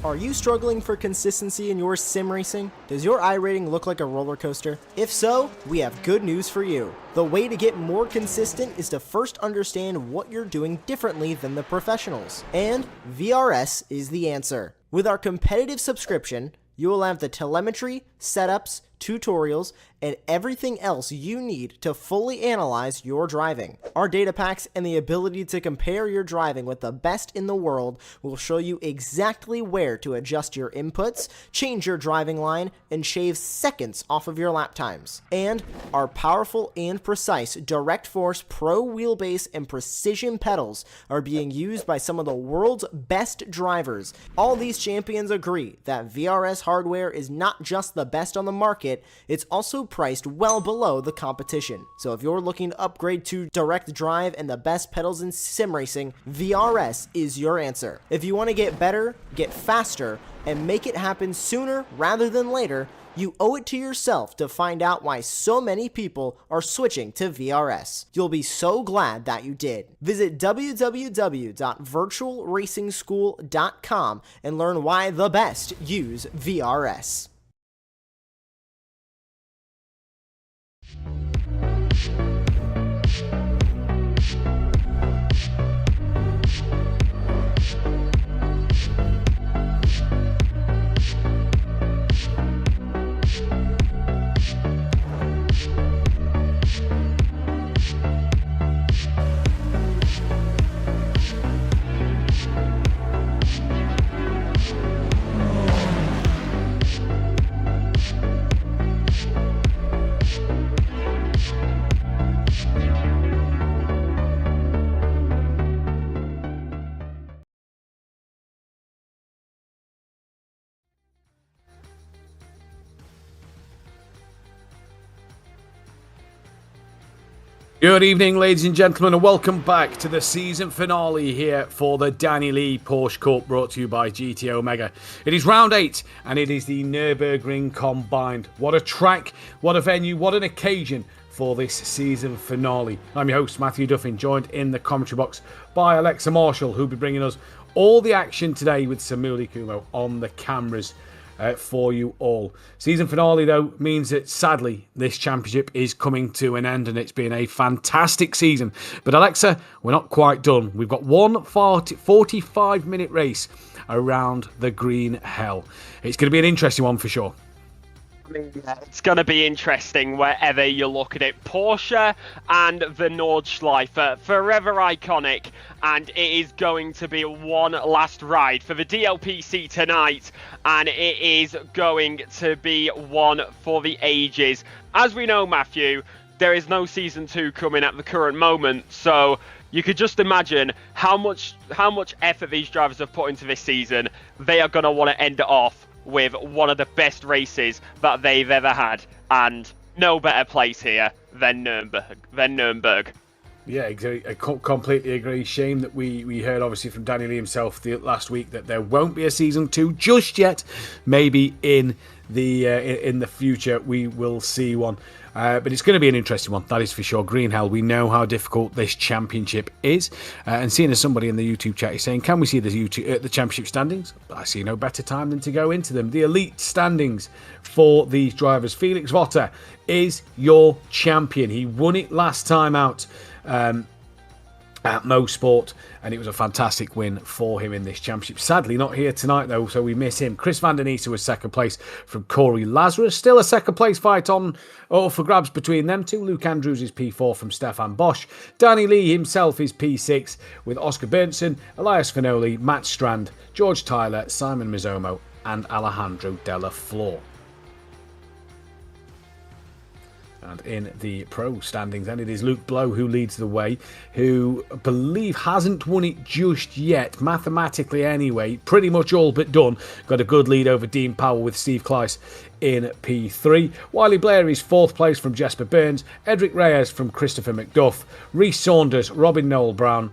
Are you struggling for consistency in your sim racing? Does your iRating look like a roller coaster? If so, we have good news for you. The way to get more consistent is to first understand what you're doing differently than the professionals. And VRS is the answer. With our competitive subscription, you will have the telemetry, setups, tutorials, and everything else you need to fully analyze your driving. Our data packs and the ability to compare your driving with the best in the world will show you exactly where to adjust your inputs, change your driving line, and shave seconds off of your lap times. And our powerful and precise Direct Force Pro wheelbase and precision pedals are being used by some of the world's best drivers. All these champions agree that VRS hardware is not just the best on the market, it's also priced well below the competition. So if you're looking to upgrade to direct drive and the best pedals in sim racing, VRS is your answer. If you want to get better, get faster, and make it happen sooner rather than later, you owe it to yourself to find out why so many people are switching to VRS. You'll be so glad that you did. Visit www.virtualracingschool.com and learn why the best use VRS. Good evening, ladies and gentlemen, and welcome back to the season finale here for the Danny Lee Porsche Cup, brought to you by GT Omega. It is round 8, and it is the Nurburgring combined. What a track, what a venue, what an occasion for this season finale. I'm your host, Matthew Duffin, joined in the commentary box by Alexa Marshall, who'll be bringing us all the action today with Samuli Kumo on the cameras for you all. Season finale, though, means that sadly this championship is coming to an end, and it's been a fantastic season. But Alexa, we're not quite done. We've got one 45-minute race around the Green Hell. It's going to be an interesting one for sure. It's going to be interesting wherever you look at it. Porsche and the Nordschleife, forever iconic, and it is going to be one last ride for the DLPC tonight, and it is going to be one for the ages. As we know, Matthew, there is no Season 2 coming at the current moment, so you could just imagine how much effort these drivers have put into this season. They are going to want to end it off with one of the best races that they've ever had, and no better place here than Nuremberg. Yeah, exactly. I completely agree. Shame that we heard obviously from Danny Lee himself last week that there won't be a Season 2 just yet. Maybe in the future we will see one. But it's going to be an interesting one, that is for sure. Green Hell, we know how difficult this championship is. And seeing as somebody in the YouTube chat is saying, can we see the championship standings? I see no better time than to go into them. The elite standings for these drivers. Felix Votter is your champion. He won it last time out at Mo Sport, and it was a fantastic win for him in this championship. Sadly not here tonight though, so we miss him. Chris Van Den Eeser was second place from Corey Lazarus. Still a second place fight on for grabs between them two. Luke Andrews is P4 from Stefan Bosch. Danny Lee himself is P6 with Oscar Bernson, Elias Finoli, Matt Strand, George Tyler, Simon Mizomo and Alejandro Della Flor. And in the pro standings, then, it is Luke Blow who leads the way, who I believe hasn't won it just yet, mathematically anyway, pretty much all but done. Got a good lead over Dean Powell with Steve Kleiss in P3. Wiley Blair is fourth place from Jesper Burns, Edric Reyes from Christopher McDuff, Reece Saunders, Robin Noel Brown,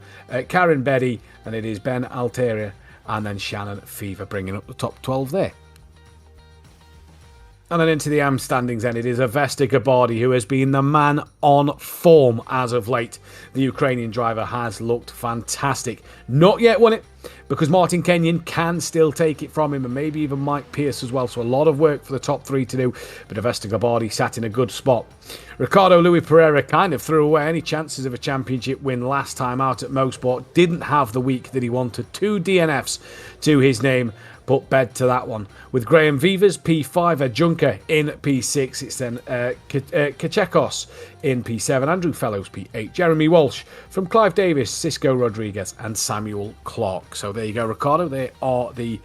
Karen Beddy, and it is Ben Alteria, and then Shannon Fever bringing up the top 12 there. And then into the AM standings then. It is Avesta Gabardi who has been the man on form as of late. The Ukrainian driver has looked fantastic. Not yet won it, because Martin Kenyon can still take it from him, and maybe even Mike Pierce as well. So a lot of work for the top three to do, but Avesta Gabardi sat in a good spot. Ricardo Louis Pereira kind of threw away any chances of a championship win last time out at Mosport. Didn't have the week that he wanted. 2 DNFs to his name. Put bed to that one. With Graham Vivas, P5, Junker in P6. It's then Kachekos in P7, Andrew Fellows P8, Jeremy Walsh from Clive Davis, Cisco Rodriguez and Samuel Clark. So there you go, Ricardo. They are the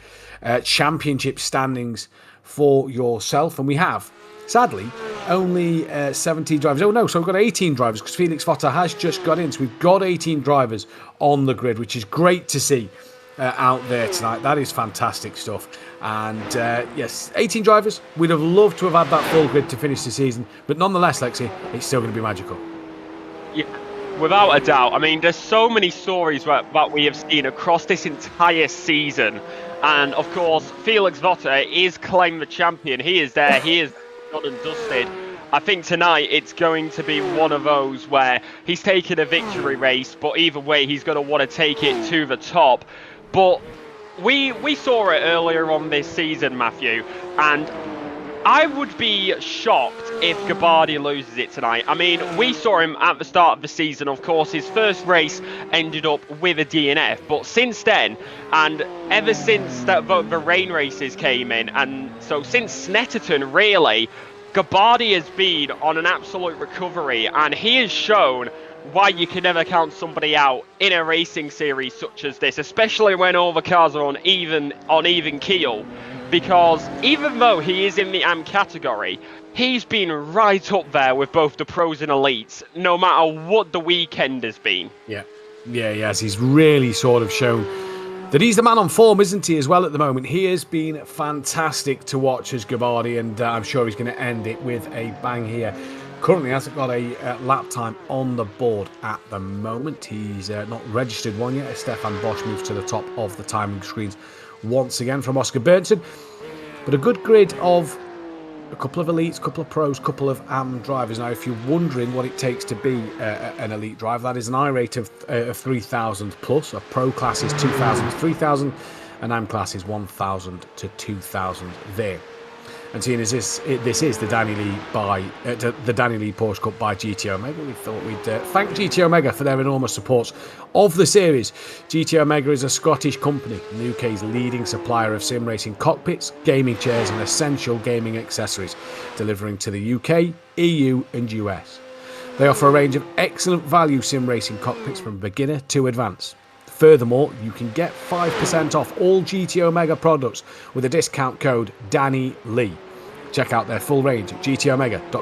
championship standings for yourself. And we have, sadly, only 17 drivers. Oh no, so we've got 18 drivers because Felix Votter has just got in. So we've got 18 drivers on the grid, which is great to see. Out there tonight. That is fantastic stuff. And yes, 18 drivers. We'd have loved to have had that full grid to finish the season, but nonetheless, Lexi, it's still going to be magical. Yeah, without a doubt. I mean, there's so many stories that we have seen across this entire season, and of course, Felix Votter is claimed the champion. He is there. He is done and dusted. I think tonight it's going to be one of those where he's taking a victory race, but either way, he's going to want to take it to the top. But we saw it earlier on this season, Matthew, and I would be shocked if Gabardi loses it tonight. I mean, we saw him at the start of the season. Of course, his first race ended up with a DNF, but since then, and ever since the rain races came in, and so since Snetterton, really, Gabardi has been on an absolute recovery, and he has shown why you can never count somebody out in a racing series such as this, especially when all the cars are on even keel, because even though he is in the AM category, he's been right up there with both the pros and elites, no matter what the weekend has been. Yes, he's really sort of shown that he's the man on form, isn't he, as well at the moment. He has been fantastic to watch as Gabardi, and I'm sure he's going to end it with a bang here. Currently hasn't got a lap time on the board at the moment. He's not registered one yet as Stefan Bosch moves to the top of the timing screens once again from Oscar Bernson. But a good grid of a couple of elites, a couple of pros, a couple of AM drivers. Now, if you're wondering what it takes to be an elite driver, that is an I rate of 3,000 plus. A pro class is 2,000 to 3,000. An AM class is 1,000 to 2,000 there. And seeing as this is the Danny Lee Porsche Cup by GT Omega, we thought we'd thank GT Omega for their enormous support of the series. GT Omega is a Scottish company, the UK's leading supplier of sim racing cockpits, gaming chairs and essential gaming accessories, delivering to the UK, EU and US. They offer a range of excellent value sim racing cockpits from beginner to advanced. Furthermore, you can get 5% off all GT Omega products with a discount code Danny Lee. Check out their full range at gtomega.co.uk,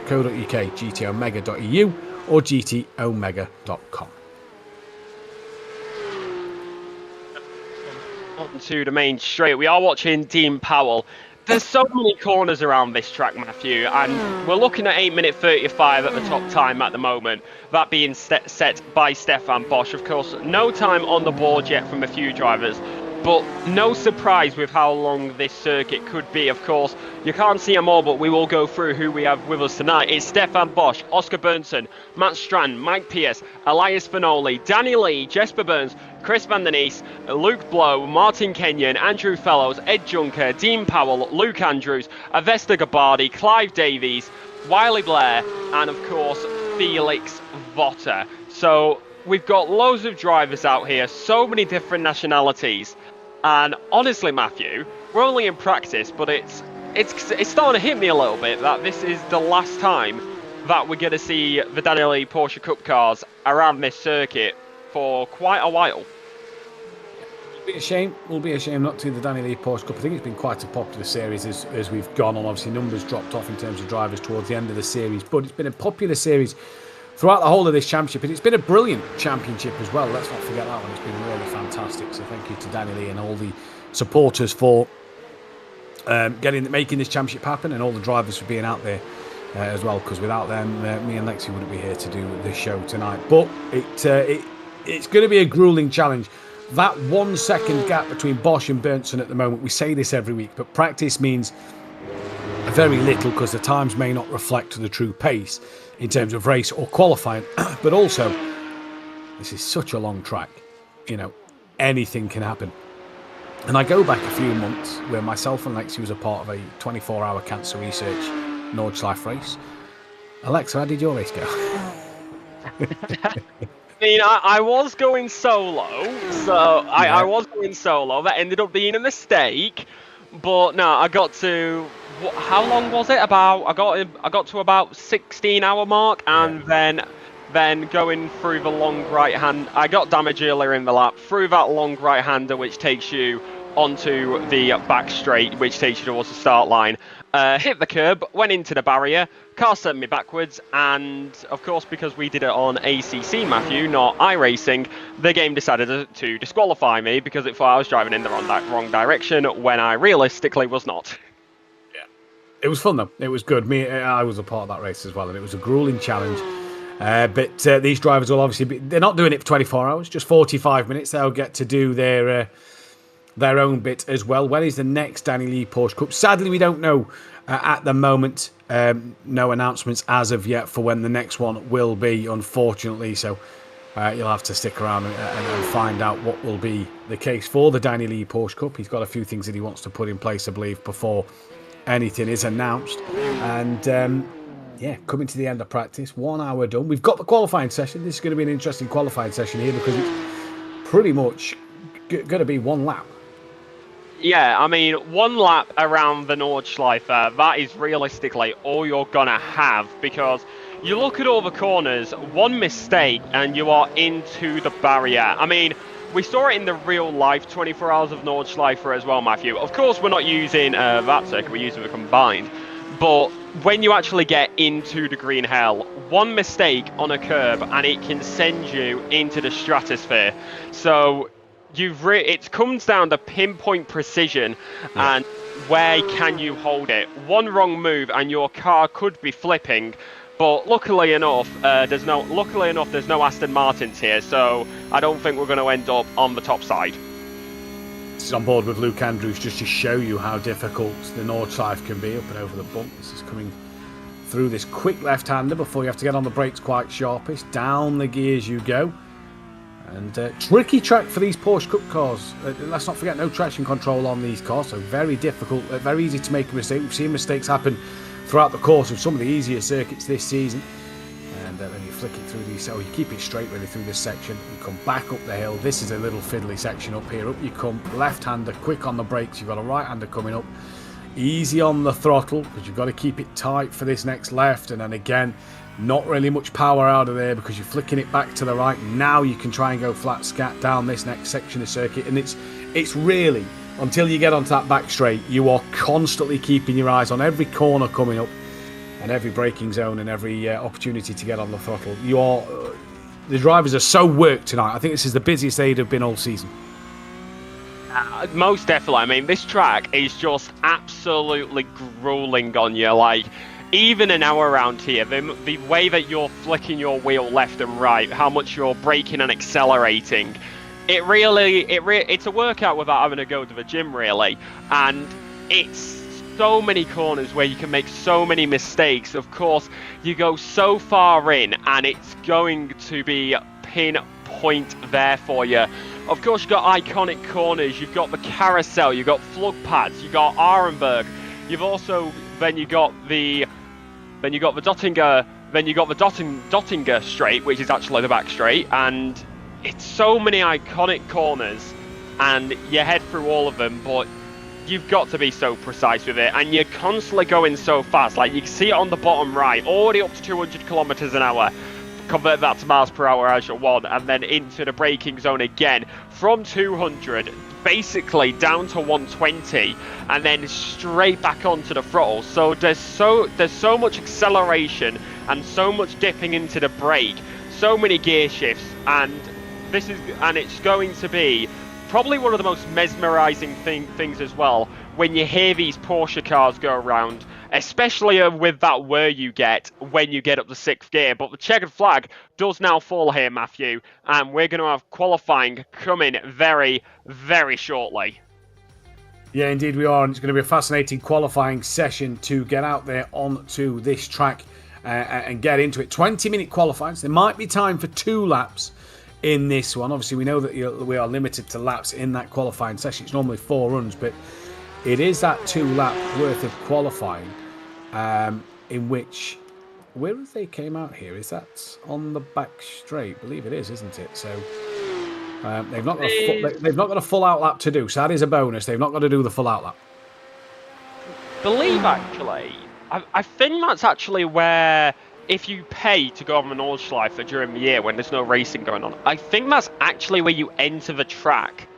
gtomega.eu or gtomega.com. On to the main straight, we are watching Dean Powell. There's so many corners around this track, Matthew, and we're looking at 8 minute 35 at the top time at the moment, that being set by Stefan Bosch. Of course, no time on the board yet from a few drivers, but no surprise with how long this circuit could be. Of course, you can't see them all, but we will go through who we have with us tonight. It's Stefan Bosch, Oscar Bernson, Matt Strand, Mike Pierce, Elias Finoli, Danny Lee, Jesper Burns, Chris Van der Nies, Luke Blow, Martin Kenyon, Andrew Fellows, Ed Junker, Dean Powell, Luke Andrews, Avesta Gabardi, Clive Davies, Wiley Blair, and of course, Felix Votter. So we've got loads of drivers out here, so many different nationalities. And honestly, Matthew, we're only in practice, but it's starting to hit me a little bit that this is the last time that we're going to see the Daniel Lee Porsche Cup cars around this circuit for quite a while. Will be a shame not to see the Danny Lee Porsche Cup. I think it's been quite a popular series as we've gone on. Obviously, numbers dropped off in terms of drivers towards the end of the series, but it's been a popular series throughout the whole of this championship, and it's been a brilliant championship as well. Let's not forget that one. It's been really fantastic. So thank you to Danny Lee and all the supporters for making this championship happen, and all the drivers for being out there as well. Because without them, me and Lexi wouldn't be here to do this show tonight. But it's going to be a grueling challenge. That 1 second gap between Bosch and Bernson at the moment, we say this every week, but practice means very little because the times may not reflect the true pace in terms of race or qualifying, but also this is such a long track, anything can happen. And I go back a few months where myself and Lexi was a part of a 24-hour cancer research Nordschleife race. Alexa, how did your race go? I was going solo, I was going solo. That ended up being a mistake. But no, I got to, how long was it? I got to about 16-hour mark, and then going through the long right hand, I got damage earlier in the lap through that long right hander, which takes you onto the back straight, which takes you towards the start line. Hit the curb, went into the barrier, car sent me backwards, and of course, because we did it on ACC, Matthew, not iRacing, the game decided to disqualify me because it thought I was driving in the wrong direction when I realistically was not. Yeah, it was fun though. It was good. I was a part of that race as well, and it was a grueling challenge. But these drivers will obviously they're not doing it for 24 hours, just 45 minutes. They'll get to do their own bit as well. When is the next Danny Lee Porsche Cup? Sadly, we don't know at the moment. No announcements as of yet for when the next one will be, unfortunately. So you'll have to stick around and find out what will be the case for the Danny Lee Porsche Cup. He's got a few things that he wants to put in place, I believe, before anything is announced. And coming to the end of practice, 1 hour done. We've got the qualifying session. This is going to be an interesting qualifying session here because it's pretty much going to be one lap. Yeah, one lap around the Nordschleife, that is realistically all you're gonna have, because you look at all the corners, one mistake and you are into the barrier. We saw it in the real life 24 hours of Nordschleife as well, Matthew. Of course, we're not using that circuit, we're using the combined. But when you actually get into the green hell, one mistake on a curb and it can send you into the stratosphere. So it comes down to pinpoint precision and where can you hold it. One wrong move and your car could be flipping. But luckily enough, there's no Aston Martins here, so I don't think we're going to end up on the top side. This is on board with Luke Andrews just to show you how difficult the Nordschleife can be up and over the bump. This is coming through this quick left-hander before you have to get on the brakes quite sharpish. Down the gears you go. And tricky track for these Porsche Cup cars. Let's not forget, no traction control on these cars, so very difficult, very easy to make a mistake. We've seen mistakes happen throughout the course of some of the easier circuits this season. And then you flick it through these, so you keep it straight really through this section. You come back up the hill. This is a little fiddly section up here. Up you come, left-hander, quick on the brakes. You've got a right-hander coming up. Easy on the throttle, because you've got to keep it tight for this next left. And then again, not really much power out of there because you're flicking it back to the right. Now you can try and go flat scat down this next section of circuit. And it's really, until you get onto that back straight, you are constantly keeping your eyes on every corner coming up and every braking zone and every opportunity to get on the throttle. The drivers are so worked tonight. I think this is the busiest they'd have been all season. Most definitely. This track is just absolutely grueling on you. Even an hour around here, the way that you're flicking your wheel left and right, how much you're braking and accelerating, it's a workout without having to go to the gym, really. And it's so many corners where you can make so many mistakes. Of course, you go so far in and it's going to be pinpoint there for you. Of course, you've got iconic corners, you've got the carousel, you've got flood pads, you've got Arenberg, you've also got the Dottinger straight, which is actually the back straight, and it's so many iconic corners, and you head through all of them, but you've got to be so precise with it, and you're constantly going so fast. You can see it on the bottom right, already up to 200 kilometers an hour. Convert that to miles per hour as you want, and then into the braking zone again from 200 basically down to 120 and then straight back onto the throttle. So there's so much acceleration and so much dipping into the brake, so many gear shifts, and it's going to be probably one of the most mesmerizing things as well when you hear these Porsche cars go around, especially with that whir you get when you get up to 6th gear. But the checkered flag does now fall here, Matthew, and we're going to have qualifying coming very, very shortly. Yeah, indeed we are, and it's going to be a fascinating qualifying session to get out there onto this track and get into it. 20-minute qualifying, so there might be time for 2 laps in this one. Obviously, we know that we are limited to laps in that qualifying session. It's normally 4 runs, but it is that 2-lap worth of qualifying in which... Where have they came out here? Is that on the back straight? I believe it is, isn't it? So... they've not got a full out lap to do, so that is a bonus. They've not got to do the full out lap. Believe actually, I think that's actually where if you pay to go on the Nordschleife during the year when there's no racing going on, I think that's actually where you enter the track.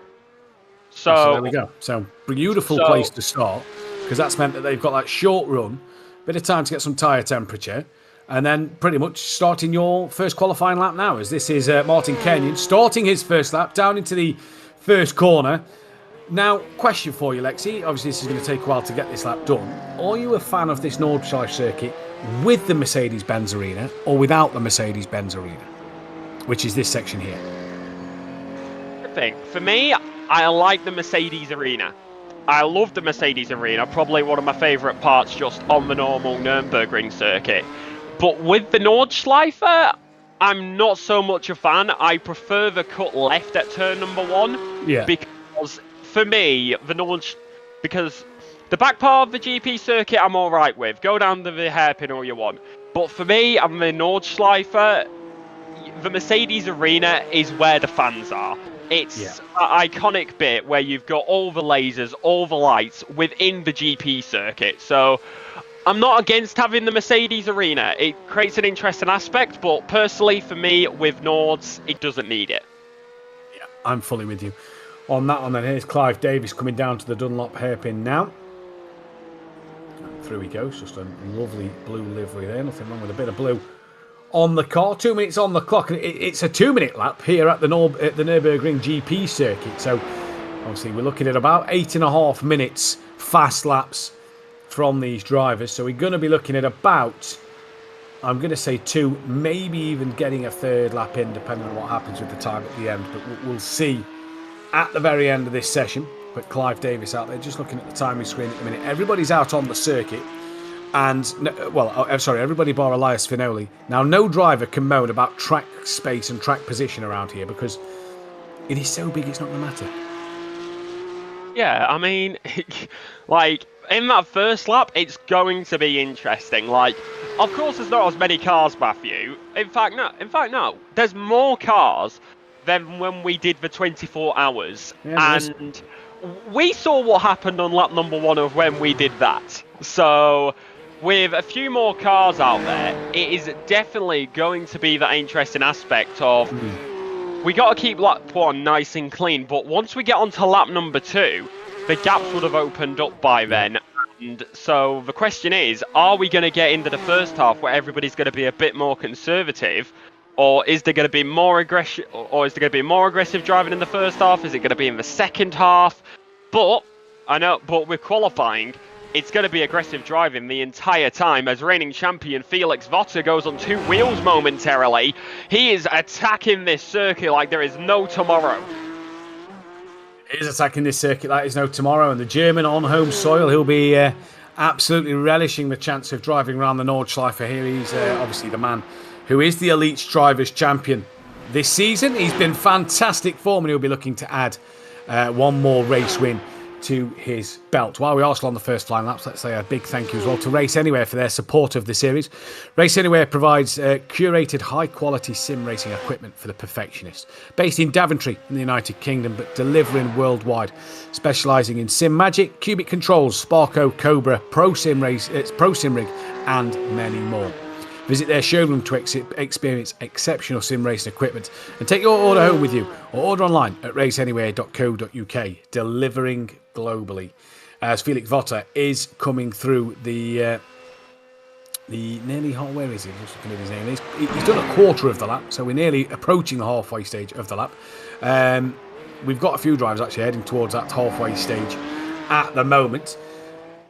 So there we go. So beautiful place to start, because that's meant that they've got that short run, bit of time to get some tyre temperature. And then pretty much starting your first qualifying lap now, as this is Martin Kenyon starting his first lap down into the first corner. Now, question for you, Lexi. Obviously, this is going to take a while to get this lap done. Are you a fan of this Nordschleife circuit with the Mercedes-Benz Arena or without the Mercedes-Benz Arena, which is this section here? I think, for me, I like the Mercedes Arena. I love the Mercedes Arena, probably one of my favourite parts just on the normal Nurburgring circuit. But with the Nordschleife, I'm not so much a fan. I prefer the cut left at turn number 1. Yeah. Because for me, because the back part of the GP circuit, I'm all right with. Go down to the hairpin all you want. But for me, on the Nordschleife, the Mercedes Arena is where the fans are. It's an iconic bit where you've got all the lasers, all the lights within the GP circuit. So... I'm not against having the Mercedes Arena. It creates an interesting aspect, but personally, for me, with Nords, it doesn't need it. Yeah, I'm fully with you on that one. Then here's Clive Davis coming down to the Dunlop hairpin now. And through he goes. Just a lovely blue livery there. Nothing wrong with a bit of blue on the car. 2 minutes on the clock. It's a 2-minute lap here at the Nürburgring GP circuit. So, obviously, we're looking at about 8.5 minutes fast laps from these drivers. So we're going to be looking at about, I'm going to say 2, maybe even getting a 3rd lap in, depending on what happens with the time at the end. But we'll see at the very end of this session. But Clive Davis out there, just looking at the timing screen at the minute. Everybody's out on the circuit. And, everybody bar Elias Finoli. Now, no driver can moan about track space and track position around here, because it is so big it's not going to matter. Yeah, I mean, like... in that first lap, it's going to be interesting. Like, of course, there's not as many cars, Matthew. In fact, no. There's more cars than when we did the 24 hours. Yeah, and we saw what happened on lap number 1 of when we did that. So, with a few more cars out there, it is definitely going to be that interesting aspect of... We got to keep lap 1 nice and clean. But once we get onto lap number 2... the gaps would have opened up by then, and so the question is, are we going to get into the first half where everybody's going to be a bit more conservative, or is there going to be more aggressive, driving in the first half? Is it going to be in the second half? But with qualifying, it's going to be aggressive driving the entire time, as reigning champion Felix Votter goes on 2 wheels momentarily. He is attacking this circuit like there is no tomorrow. Is attacking this circuit like there's no tomorrow, and the German on home soil, he'll be absolutely relishing the chance of driving around the Nordschleife here. He's obviously the man who is the Elite Drivers Champion this season. He's been fantastic form, and he'll be looking to add one more race win to his belt. While we are still on the first flying laps, let's say a big thank you as well to Race Anywhere for their support of the series. Race Anywhere provides curated high-quality sim racing equipment for the perfectionist. Based in Daventry in the United Kingdom, but delivering worldwide. Specialising in Sim Magic, Cubic Controls, Sparko, Cobra, Pro Sim Rig, and many more. Visit their showroom to experience exceptional sim racing equipment and take your order home with you, or order online at raceanywhere.co.uk, delivering globally. As Felix Votter is coming through the nearly half, where is he? Just looking at his name. He's done a quarter of the lap, so we're nearly approaching the halfway stage of the lap. We've got a few drivers actually heading towards that halfway stage at the moment,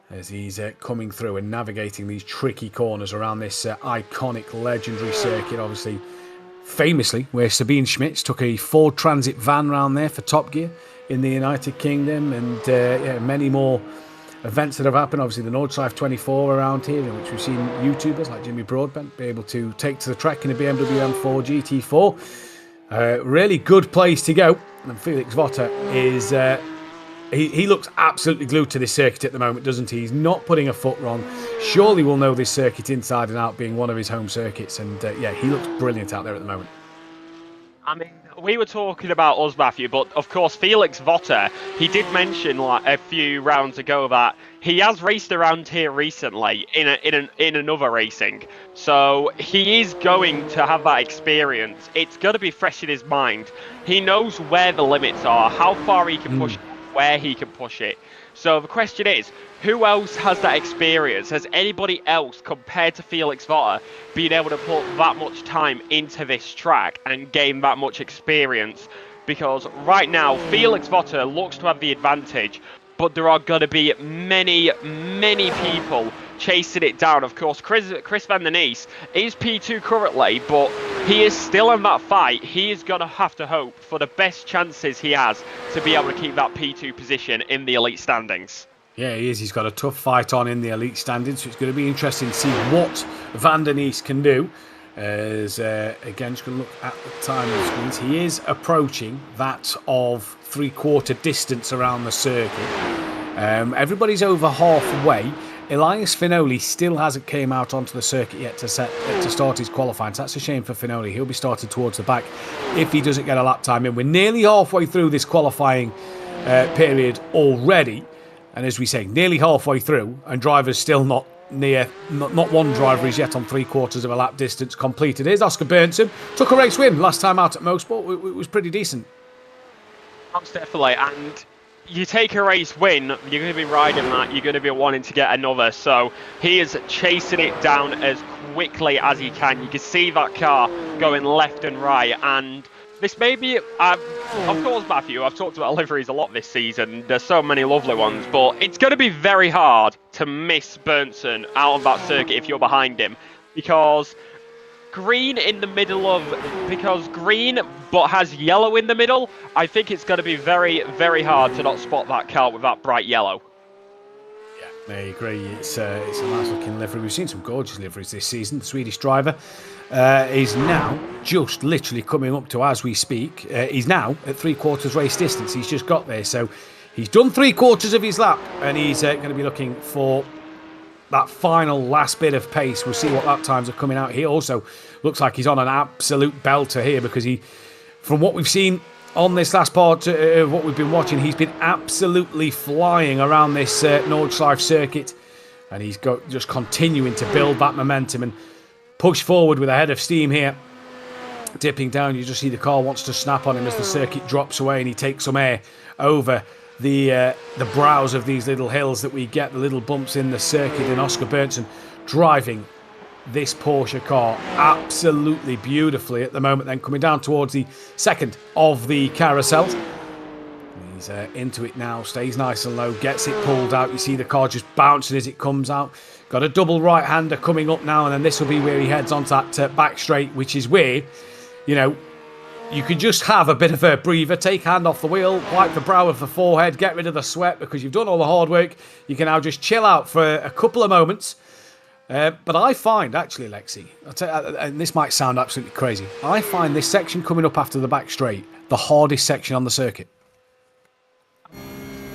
as he's coming through and navigating these tricky corners around this iconic, legendary circuit. Obviously, famously, where Sabine Schmitz took a Ford Transit van round there for Top Gear in the United Kingdom, and many more events that have happened. Obviously, the Nordschleife 24 around here, in which we've seen YouTubers like Jimmy Broadbent be able to take to the track in a BMW M4 GT4. Really good place to go. And Felix Votter is... He looks absolutely glued to this circuit at the moment, doesn't he? He's not putting a foot wrong. Surely will know this circuit inside and out, being one of his home circuits. And he looks brilliant out there at the moment. I mean, we were talking about us, Matthew, but of course Felix Votter, he did mention like a few rounds ago that he has raced around here recently in another racing. So he is going to have that experience. It's going to be fresh in his mind. He knows where the limits are, how far he can push, where he can push it. So the question is, who else has that experience? Has anybody else, compared to Felix Votter, been able to put that much time into this track and gain that much experience? Because right now, Felix Votter looks to have the advantage, but there are going to be many people chasing it down. Of course, Chris Van der Nies is P2 currently, but he is still in that fight. He is going to have to hope for the best chances he has to be able to keep that P2 position in the elite standings. Yeah, he is. He's got a tough fight on in the elite standings, so it's going to be interesting to see what Van der Nies can do. As again, just going to look at the time of the screens, he is approaching that of three-quarter distance around the circuit. Everybody's over halfway. Elias Finoli still hasn't came out onto the circuit yet to start his qualifying, so that's a shame for Finoli. He'll be started towards the back if he doesn't get a lap time in. We're nearly halfway through this qualifying period already, and as we say, nearly halfway through, and drivers still not one driver is yet on three-quarters of a lap distance completed. Here's Oscar Berntsen. Took a race win last time out at Mosport. It was pretty decent. Most definitely, and you take a race win, you're going to be riding that, you're going to be wanting to get another, so he is chasing it down as quickly as he can. You can see that car going left and right, and this may be, of course, Matthew, I've talked about liveries a lot this season, there's so many lovely ones, but it's going to be very hard to miss Berntsen out of that circuit if you're behind him, because green but has yellow in the middle, I think it's going to be very, very hard to not spot that car with that bright yellow. Yeah, I agree. It's a nice looking livery. We've seen some gorgeous liveries this season. The Swedish driver is now just literally coming up to, as we speak, he's now at three-quarters race distance. He's just got there, so he's done three-quarters of his lap, and he's going to be looking for that final last bit of pace. We'll see what lap times are coming out. He also looks like he's on an absolute belter here, because he, from what we've seen on this last part of what we've been watching, he's been absolutely flying around this Nordschleife circuit, and he's just continuing to build that momentum and push forward with a head of steam here. Dipping down, you just see the car wants to snap on him as the circuit drops away, and he takes some air over the brows of these little hills that we get, the little bumps in the circuit. And Oscar Berntsen driving this Porsche car absolutely beautifully at the moment, then coming down towards the second of the carousels. He's into it now, stays nice and low, gets it pulled out. You see the car just bouncing as it comes out. Got a double right-hander coming up now, and then this will be where he heads onto that back straight, which is where, you know, you can just have a bit of a breather, take hand off the wheel, wipe the brow of the forehead, get rid of the sweat, because you've done all the hard work. You can now just chill out for a couple of moments. But I find, actually, Lexi, and this might sound absolutely crazy, I find this section coming up after the back straight the hardest section on the circuit.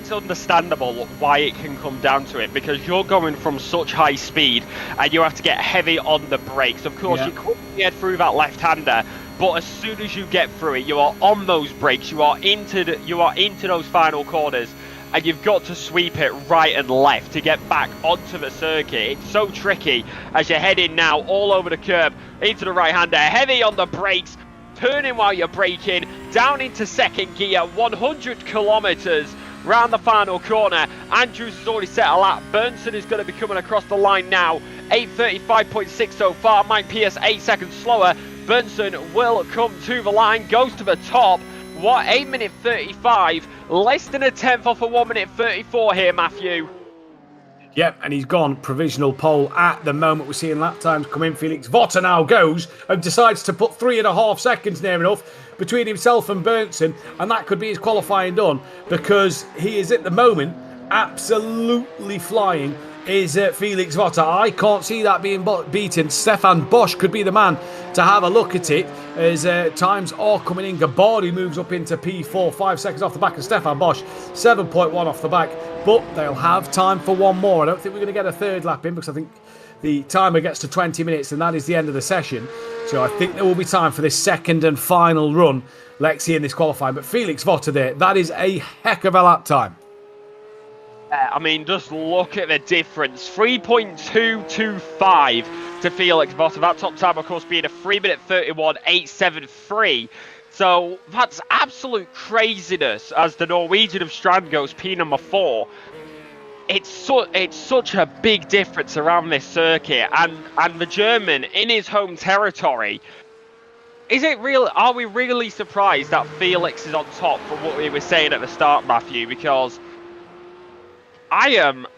It's understandable why it can come down to it, because you're going from such high speed and you have to get heavy on the brakes. Of course, you quickly head through that left-hander, but as soon as you get through it, you are on those brakes, you are into those final corners, and you've got to sweep it right and left to get back onto the circuit. It's so tricky as you're heading now all over the curb into the right-hander, heavy on the brakes, turning while you're braking, down into second gear, 100 kilometers round the final corner. Andrews has already set a lap. Berntsen is going to be coming across the line now. 8:35.6 so far. Mike Pierce 8 seconds slower. Berntsen will come to the line, goes to the top. What, 8 minute 35, less than a tenth off a 1 minute 34 here, Matthew. Yep, and he's gone provisional pole at the moment. We're seeing lap times come in. Felix Votter now goes and decides to put 3.5 seconds near enough between himself and Berntsen, and that could be his qualifying done, because he is at the moment absolutely flying. Is Felix Votter. I can't see that being beaten. Stefan Bosch could be the man to have a look at it, as times are coming in. Gabbardi moves up into P4, 5 seconds off the back of Stefan Bosch, 7.1 off the back, but they'll have time for one more. I don't think we're going to get a third lap in, because I think the timer gets to 20 minutes and that is the end of the session. So I think there will be time for this second and final run, Lexi, in this qualifying. But Felix Votter there, that is a heck of a lap time. I mean, just look at the difference. 3.225 to Felix Votter. That top time, of course, being a 3-minute 31.873. So that's absolute craziness as the Norwegian of Strand goes P number 4. It's such a big difference around this circuit. And the German in his home territory. Is it real? Are we really surprised that Felix is on top from what we were saying at the start, Matthew? Because I'm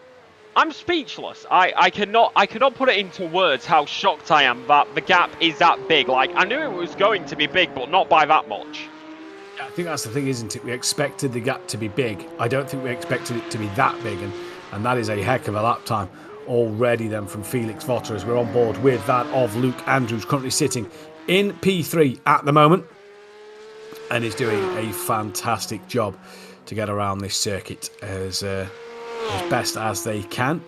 speechless. I cannot put it into words how shocked I am that the gap is that big. Like, I knew it was going to be big, but not by that much. I think that's the thing, isn't it? We expected the gap to be big. I don't think we expected it to be that big, and that is a heck of a lap time already then from Felix Votter, as we're on board with that of Luke Andrews, currently sitting in P3 at the moment, and is doing a fantastic job to get around this circuit as best as they can.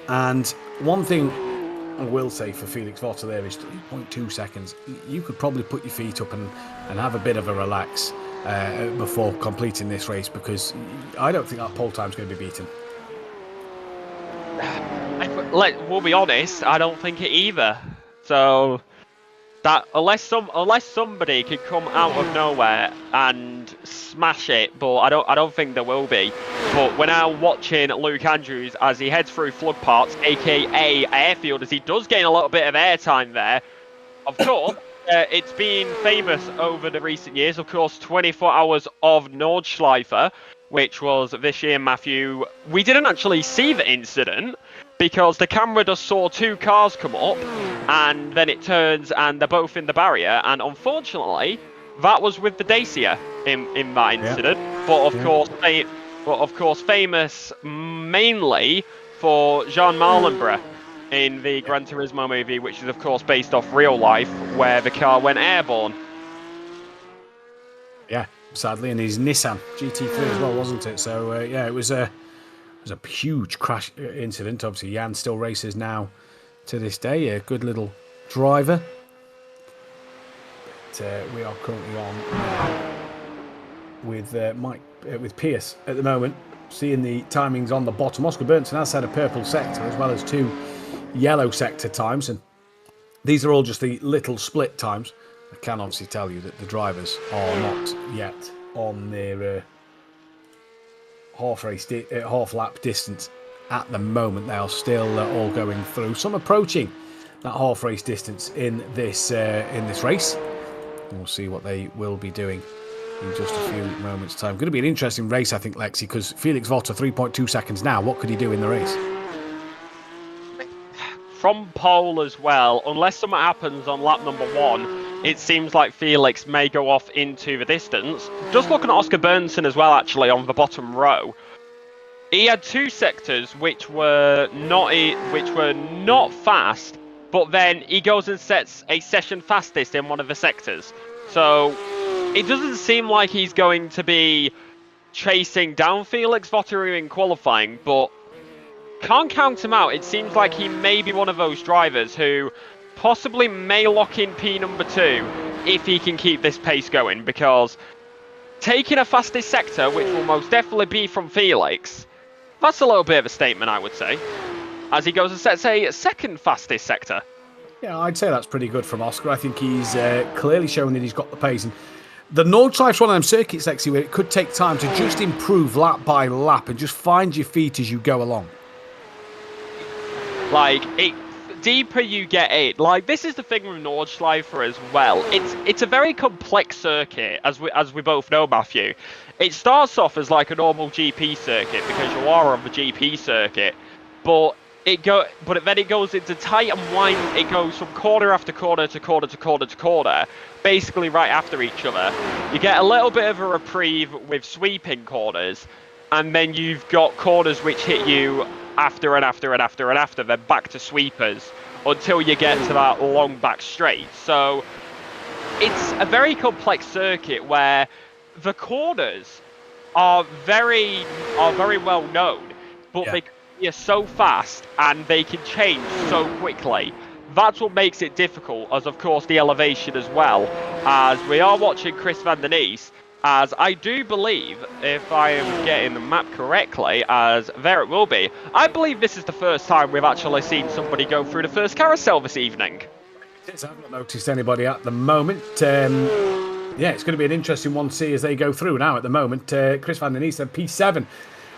And one thing I will say for Felix Votter there is 3.2 seconds. You could probably put your feet up and have a bit of a relax before completing this race, because I don't think that pole time is going to be beaten. We'll be honest, I don't think it either. So that unless somebody could come out of nowhere and smash it, but I don't think there will be. But we're now watching Luke Andrews as he heads through flood parts, aka airfield, as he does gain a little bit of airtime there. Of course, it's been famous over the recent years. Of course, 24 hours of Nordschleife, which was this year, Matthew. We didn't actually see the incident, because the camera just saw 2 cars come up, and then it turns and they're both in the barrier, and unfortunately that was with the Dacia in that incident. Yeah. But of course famous mainly for Jean Marlenborough in the Gran Turismo movie, which is of course based off real life, where the car went airborne. Yeah, sadly, in his Nissan GT3 as well, wasn't it? So yeah, it was a huge crash incident. Obviously, Jan still races now to this day. A good little driver. But we are currently on with Mike with Pierce at the moment. Seeing the timings on the bottom. Oscar Berntsen has had a purple sector as well as 2 yellow sector times, and these are all just the little split times. I can obviously tell you that the drivers are not yet on their half lap distance at the moment. They are still all going through. Some approaching that half race distance in this race. We'll see what they will be doing in just a few moments' time. Going to be an interesting race, I think, Lexi, because Felix Votter 3.2 seconds now. What could he do in the race? From pole as well, unless something happens on lap number 1, it seems like Felix may go off into the distance. Just looking at Oscar Berntsen as well, actually, on the bottom row. He had 2 sectors which were not fast, but then he goes and sets a session fastest in one of the sectors. So it doesn't seem like he's going to be chasing down Felix Votter in qualifying, but can't count him out. It seems like he may be one of those drivers who possibly may lock in P number 2 if he can keep this pace going, because taking a fastest sector, which will most definitely be from Felix, that's a little bit of a statement, I would say, as he goes and sets a second fastest sector. Yeah, I'd say that's pretty good from Oscar. I think he's clearly shown that he's got the pace. And the Nordschleife's one of them circuits, Lexi, where it could take time to just improve lap by lap and just find your feet as you go along. Like, deeper you get in, like this is the thing with Nordschleife as well. It's a very complex circuit, as we both know, Matthew. It starts off as like a normal GP circuit because you are on the GP circuit, but then it goes into tight and wide. It goes from corner after corner to corner to corner to corner, basically right after each other. You get a little bit of a reprieve with sweeping corners, and then you've got corners which hit you after and after and after and after, then back to sweepers until you get to that long back straight. So it's a very complex circuit where the corners are very well known, but they are so fast and they can change so quickly. That's what makes it difficult, as of course the elevation as well, as we are watching Chris van der Nies, as I do believe, if I am getting the map correctly, as there it will be, I believe this is the first time we've actually seen somebody go through the first carousel this evening. I've not noticed anybody at the moment. Yeah, it's going to be an interesting one to see as they go through now at the moment. Chris van der Nies at P7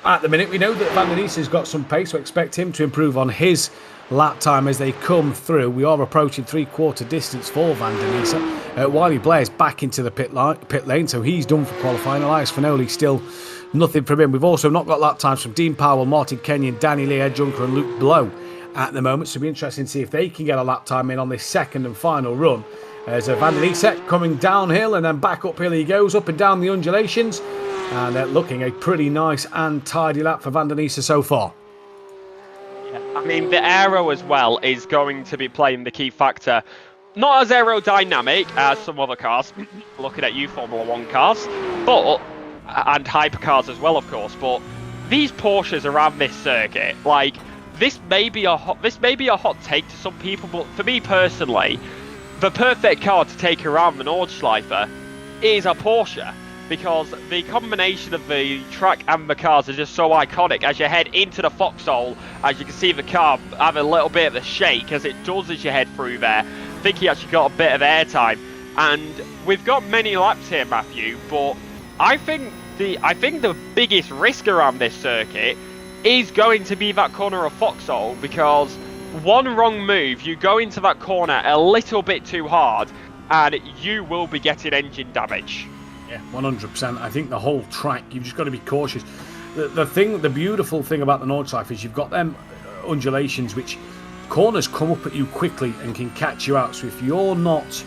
at the minute. We know that van der Nies has got some pace, so expect him to improve on his lap time as they come through. We are approaching three-quarter distance for van der Nies. Wiley Blair's back into the pit lane, so he's done for qualifying. Elias Fanoli still nothing from him. We've also not got lap times from Dean Powell, Martin Kenyon, Danny Lee, Ed Junker and Luke Blow at the moment, so it'll be interesting to see if they can get a lap time in on this second and final run. As van der Nies coming downhill and then back uphill he goes, up and down the undulations, and looking a pretty nice and tidy lap for van der Nies so far. I mean, the aero as well is going to be playing the key factor. Not as aerodynamic as some other cars, looking at you Formula 1 cars, but and hypercars as well, of course. But these Porsches around this circuit, like this may be a hot take to some people, but for me personally, the perfect car to take around the Nordschleife is a Porsche, because the combination of the track and the cars is just so iconic. As you head into the foxhole, as you can see the car have a little bit of a shake as it does as you head through there. I think he actually got a bit of airtime, and we've got many laps here, Matthew, but I think the biggest risk around this circuit is going to be that corner of foxhole, because one wrong move, you go into that corner a little bit too hard and you will be getting engine damage. Yeah, 100%. I think the whole track, you've just got to be cautious. The beautiful thing about the Nordschleife is you've got them undulations which corners come up at you quickly and can catch you out. So if you're not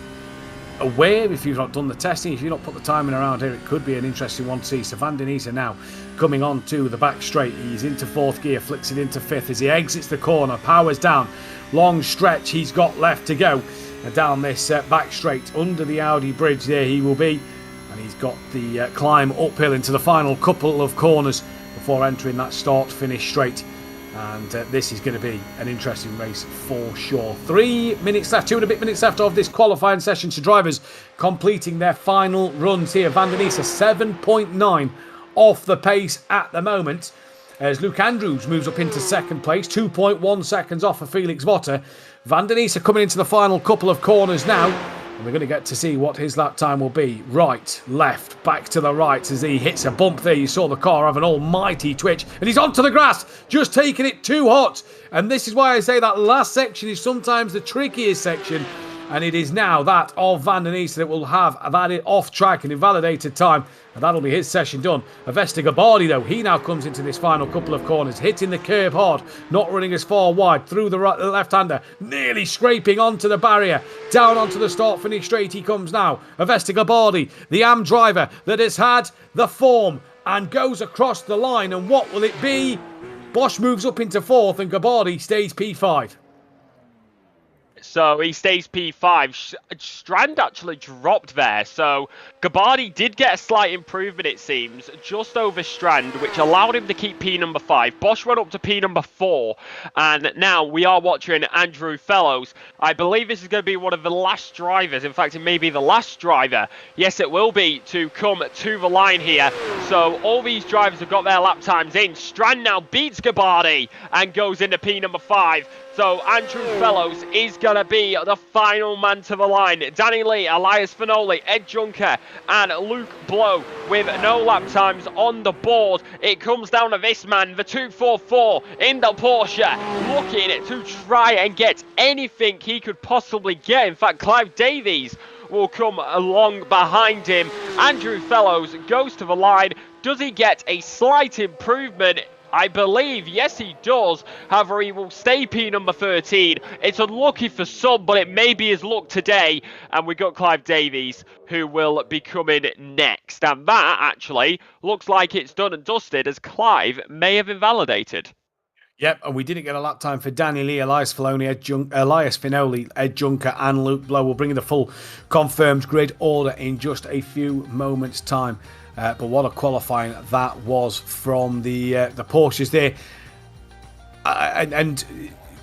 aware, if you've not done the testing, if you've not put the timing around here, it could be an interesting one to see. So van der Nies now coming on to the back straight. He's into fourth gear, flicks it into fifth as he exits the corner, powers down. Long stretch he's got left to go down this back straight under the Audi bridge. There he will be, and he's got the climb uphill into the final couple of corners before entering that start-finish straight. And this is going to be an interesting race for sure. 3 minutes left, 2 and a bit minutes left of this qualifying session. So drivers completing their final runs here. Van der Nies 7.9 off the pace at the moment, as Luke Andrews moves up into second place, 2.1 seconds off of Felix Votter. Van der Nies coming into the final couple of corners now, and we're going to get to see what his lap time will be. Right, left, back to the right as he hits a bump there. You saw the car have an almighty twitch, and he's onto the grass, just taking it too hot. And this is why I say that last section is sometimes the trickiest section, and it is now that of Van der Nies that will have that off-track and invalidated time, and that'll be his session done. Vestager Bardi, though, he now comes into this final couple of corners, hitting the curb hard, not running as far wide, through the left-hander, nearly scraping onto the barrier, down onto the start-finish straight he comes now. Vestager Bardi, the AM driver that has had the form and goes across the line, and what will it be? Bosch moves up into fourth and Gabardi stays P5. So he stays P5. Strand actually dropped there. So Gabardi did get a slight improvement, it seems, just over Strand, which allowed him to keep P number 5. Bosch went up to P number 4. And now we are watching Andrew Fellows. I believe this is going to be one of the last drivers. In fact, it may be the last driver. Yes, it will be, to come to the line here. So all these drivers have got their lap times in. Strand now beats Gabardi and goes into P number 5. So Andrew Fellows is going going to be the final man to the line. Danny Lee, Elias Finoli, Ed Juncker and Luke Blow with no lap times on the board. It comes down to this man, the 244 in the Porsche, looking to try and get anything he could possibly get. In fact, Clive Davies will come along behind him. Andrew Fellows goes to the line. Does he get a slight improvement? I believe, yes he does. However, he will stay P number 13. It's unlucky for some, but it may be his luck today. And we've got Clive Davies, who will be coming next. And that, actually, looks like it's done and dusted, as Clive may have invalidated. Yep, and we didn't get a lap time for Danny Lee, Elias Finoli, Ed Juncker and Luke Blow. We'll bring you the full confirmed grid order in just a few moments' time. But what a qualifying that was from the Porsches there. And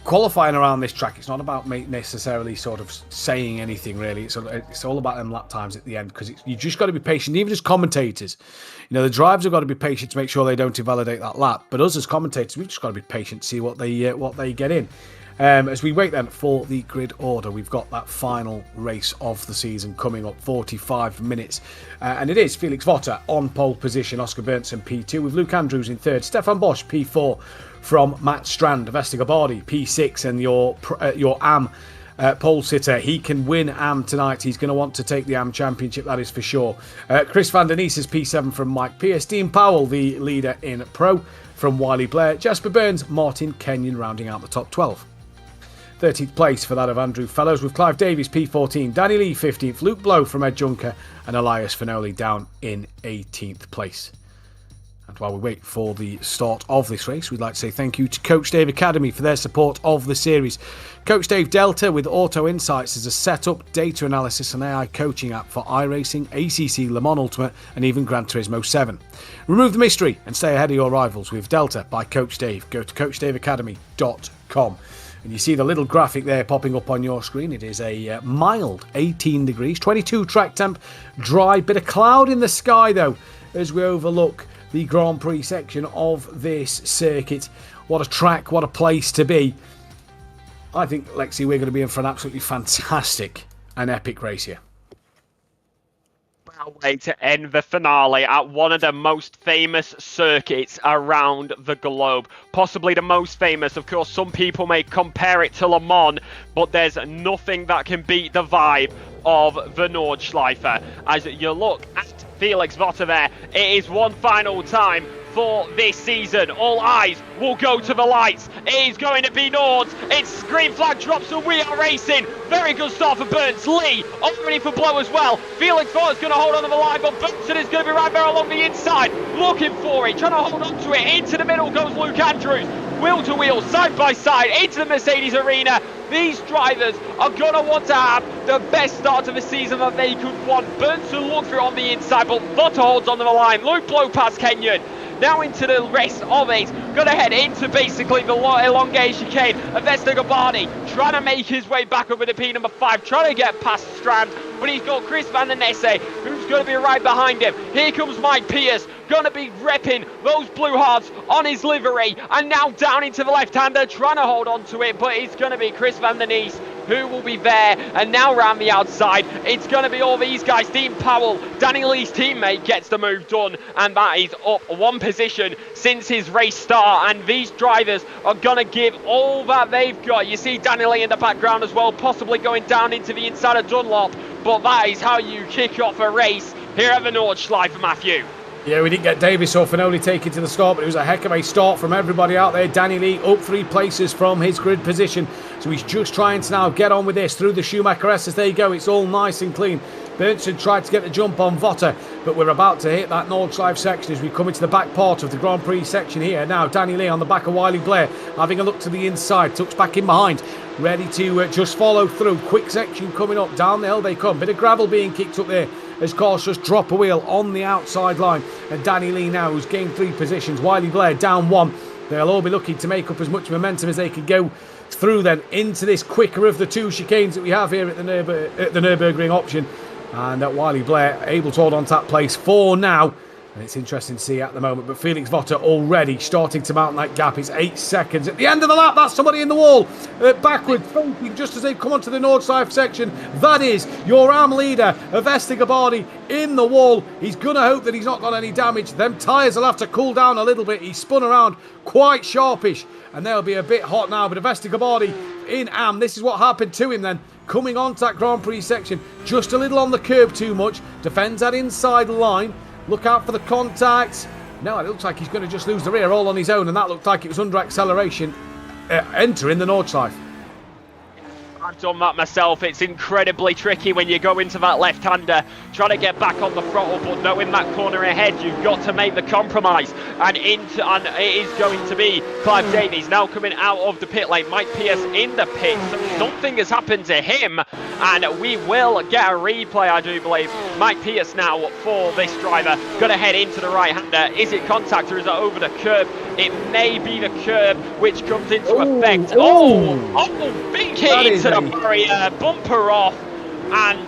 qualifying around this track, it's not about necessarily sort of saying anything really. It's all about them lap times at the end, because you just got to be patient. Even as commentators, the drivers have got to be patient to make sure they don't invalidate that lap. But us as commentators, we've just got to be patient to see what they get in. As we wait then for the grid order, we've got that final race of the season coming up, 45 minutes. And it is Felix Votter on pole position, Oscar Berntsson P2 with Luke Andrews in third, Stefan Bosch P4 from Matt Strand, Vesta Gabardi P6, and your AM pole sitter. He can win AM tonight. He's going to want to take the AM championship, that is for sure. Chris van der Nies is P7 from Mike Pierce, Dean Powell, the leader in Pro, from Wiley Blair, Jasper Burns, Martin Kenyon rounding out the top 12. 13th place for that of Andrew Fellows, with Clive Davies P14, Danny Lee 15th, Luke Blow from Ed Juncker and Elias Finoli down in 18th place. And while we wait for the start of this race, we'd like to say thank you to Coach Dave Academy for their support of the series. Coach Dave Delta with Auto Insights is a setup, data analysis and AI coaching app for iRacing, ACC, Le Mans Ultimate and even Gran Turismo 7. Remove the mystery and stay ahead of your rivals with Delta by Coach Dave. Go to coachdaveacademy.com. And you see the little graphic there popping up on your screen. It is a mild 18 degrees, 22 track temp, dry, bit of cloud in the sky though, as we overlook the Grand Prix section of this circuit. What a track, what a place to be. I think, Lexi, we're going to be in for an absolutely fantastic and epic race here. Way to end the finale at one of the most famous circuits around the globe. Possibly the most famous. Of course, some people may compare it to Le Mans, but there's nothing that can beat the vibe of the Nordschleife. As you look at Felix Votter there, it is one final time for this season. All eyes will go to the lights. It is going to be Nords. It's green flag drops and we are racing. Very good start for Burns. Lee already for Blow as well. Felix Votter is going to hold on to the line, but Burnson is going to be right there along the inside, looking for it, trying to hold on to it. Into the middle goes Luke Andrews. Wheel to wheel, side by side, into the Mercedes arena. These drivers are going to want to have the best start of the season that they could want. Burnson looked through on the inside, but Votter holds onto the line. Luke Blow past Kenyon. Now into the rest of it. Going to head into basically the elongated chicane of Vesta Gabardi. Trying to make his way back up with the P number 5. Trying to get past Strand. But he's got Chris van der Nesse, who's going to be right behind him. Here comes Mike Pierce. Going to be repping those blue hearts on his livery. And now down into the left-hander. Trying to hold on to it. But it's going to be Chris van der Nies who will be there. And now round the outside, it's going to be all these guys. Dean Powell, Danny Lee's teammate, gets the move done. And that is up one position since his race start. And these drivers are going to give all that they've got. You see Danny Lee in the background as well, possibly going down into the inside of Dunlop. But that is how you kick off a race here at the Nordschleife, Matthew. Yeah, we didn't get Davis or Finoli taken to the start, but it was a heck of a start from everybody out there. Danny Lee up 3 places from his grid position. So he's just trying to now get on with this through the Schumacher S. As there you go, it's all nice and clean. Bernson tried to get the jump on Votter, but we're about to hit that Nordschleife section as we come into the back part of the Grand Prix section here. Now Danny Lee on the back of Wiley Blair, having a look to the inside, tucks back in behind, ready to just follow through. Quick section coming up, down the hill they come. Bit of gravel being kicked up there as cars just drop a wheel on the outside line. And Danny Lee now, who's gained 3 positions. Wiley Blair down 1. They'll all be looking to make up as much momentum as they can go through then into this quicker of the 2 chicanes that we have here at the Nurburgring option. And Wiley Blair able to hold on to that place for now. And it's interesting to see at the moment, but Felix Votter already starting to mount that gap. It's 8 seconds. At the end of the lap, that's somebody in the wall. Backwards, fronting just as they've come onto the Nordside section. That is your AM leader, Avesta Gabardi, in the wall. He's going to hope that he's not got any damage. Them tyres will have to cool down a little bit. He spun around quite sharpish, and they'll be a bit hot now. But Avesta Gabardi in AM, this is what happened to him then. Coming onto that Grand Prix section, just a little on the curb too much. Defends that inside line. Look out for the contacts. No, it looks like he's going to just lose the rear all on his own, and that looked like it was under acceleration entering the Nordschleife. I've done that myself. It's incredibly tricky when you go into that left-hander, trying to get back on the throttle, but knowing that corner ahead, you've got to make the compromise. And it is going to be Clive Davies now coming out of the pit lane. Mike Pierce in the pit. Something has happened to him, and we will get a replay, I do believe. Mike Pierce now for this driver. Going to head into the right-hander. Is it contact or is it over the curb? It may be the curb which comes into effect. Big hit into the barrier, bumper off, and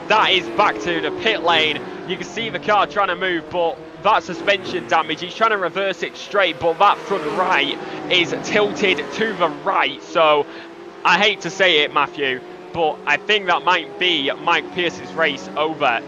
that is back to the pit lane. You can see the car trying to move, but that suspension damage, he's trying to reverse it straight, but that front right is tilted to the right. So I hate to say it, Matthew, but I think that might be Mike Pierce's race over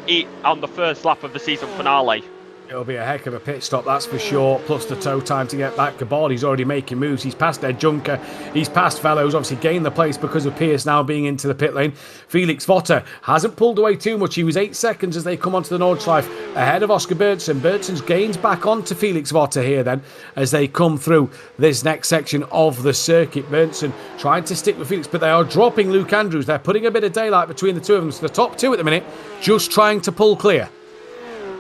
on the first lap of the season finale. It'll be a heck of a pit stop, that's for sure, plus the tow time to get back. Gabardi's already making moves. He's passed Ed Junker, he's passed Fellows, obviously gained the place because of Pierce now being into the pit lane. Felix Votter hasn't pulled away too much. He was 8 seconds as they come onto the Nordschleife ahead of Oscar Bertson. Bertson's gains back onto Felix Votter here then as they come through this next section of the circuit. Bertson trying to stick with Felix, but they are dropping Luke Andrews. They're putting a bit of daylight between the two of them. So the top two at the minute just trying to pull clear.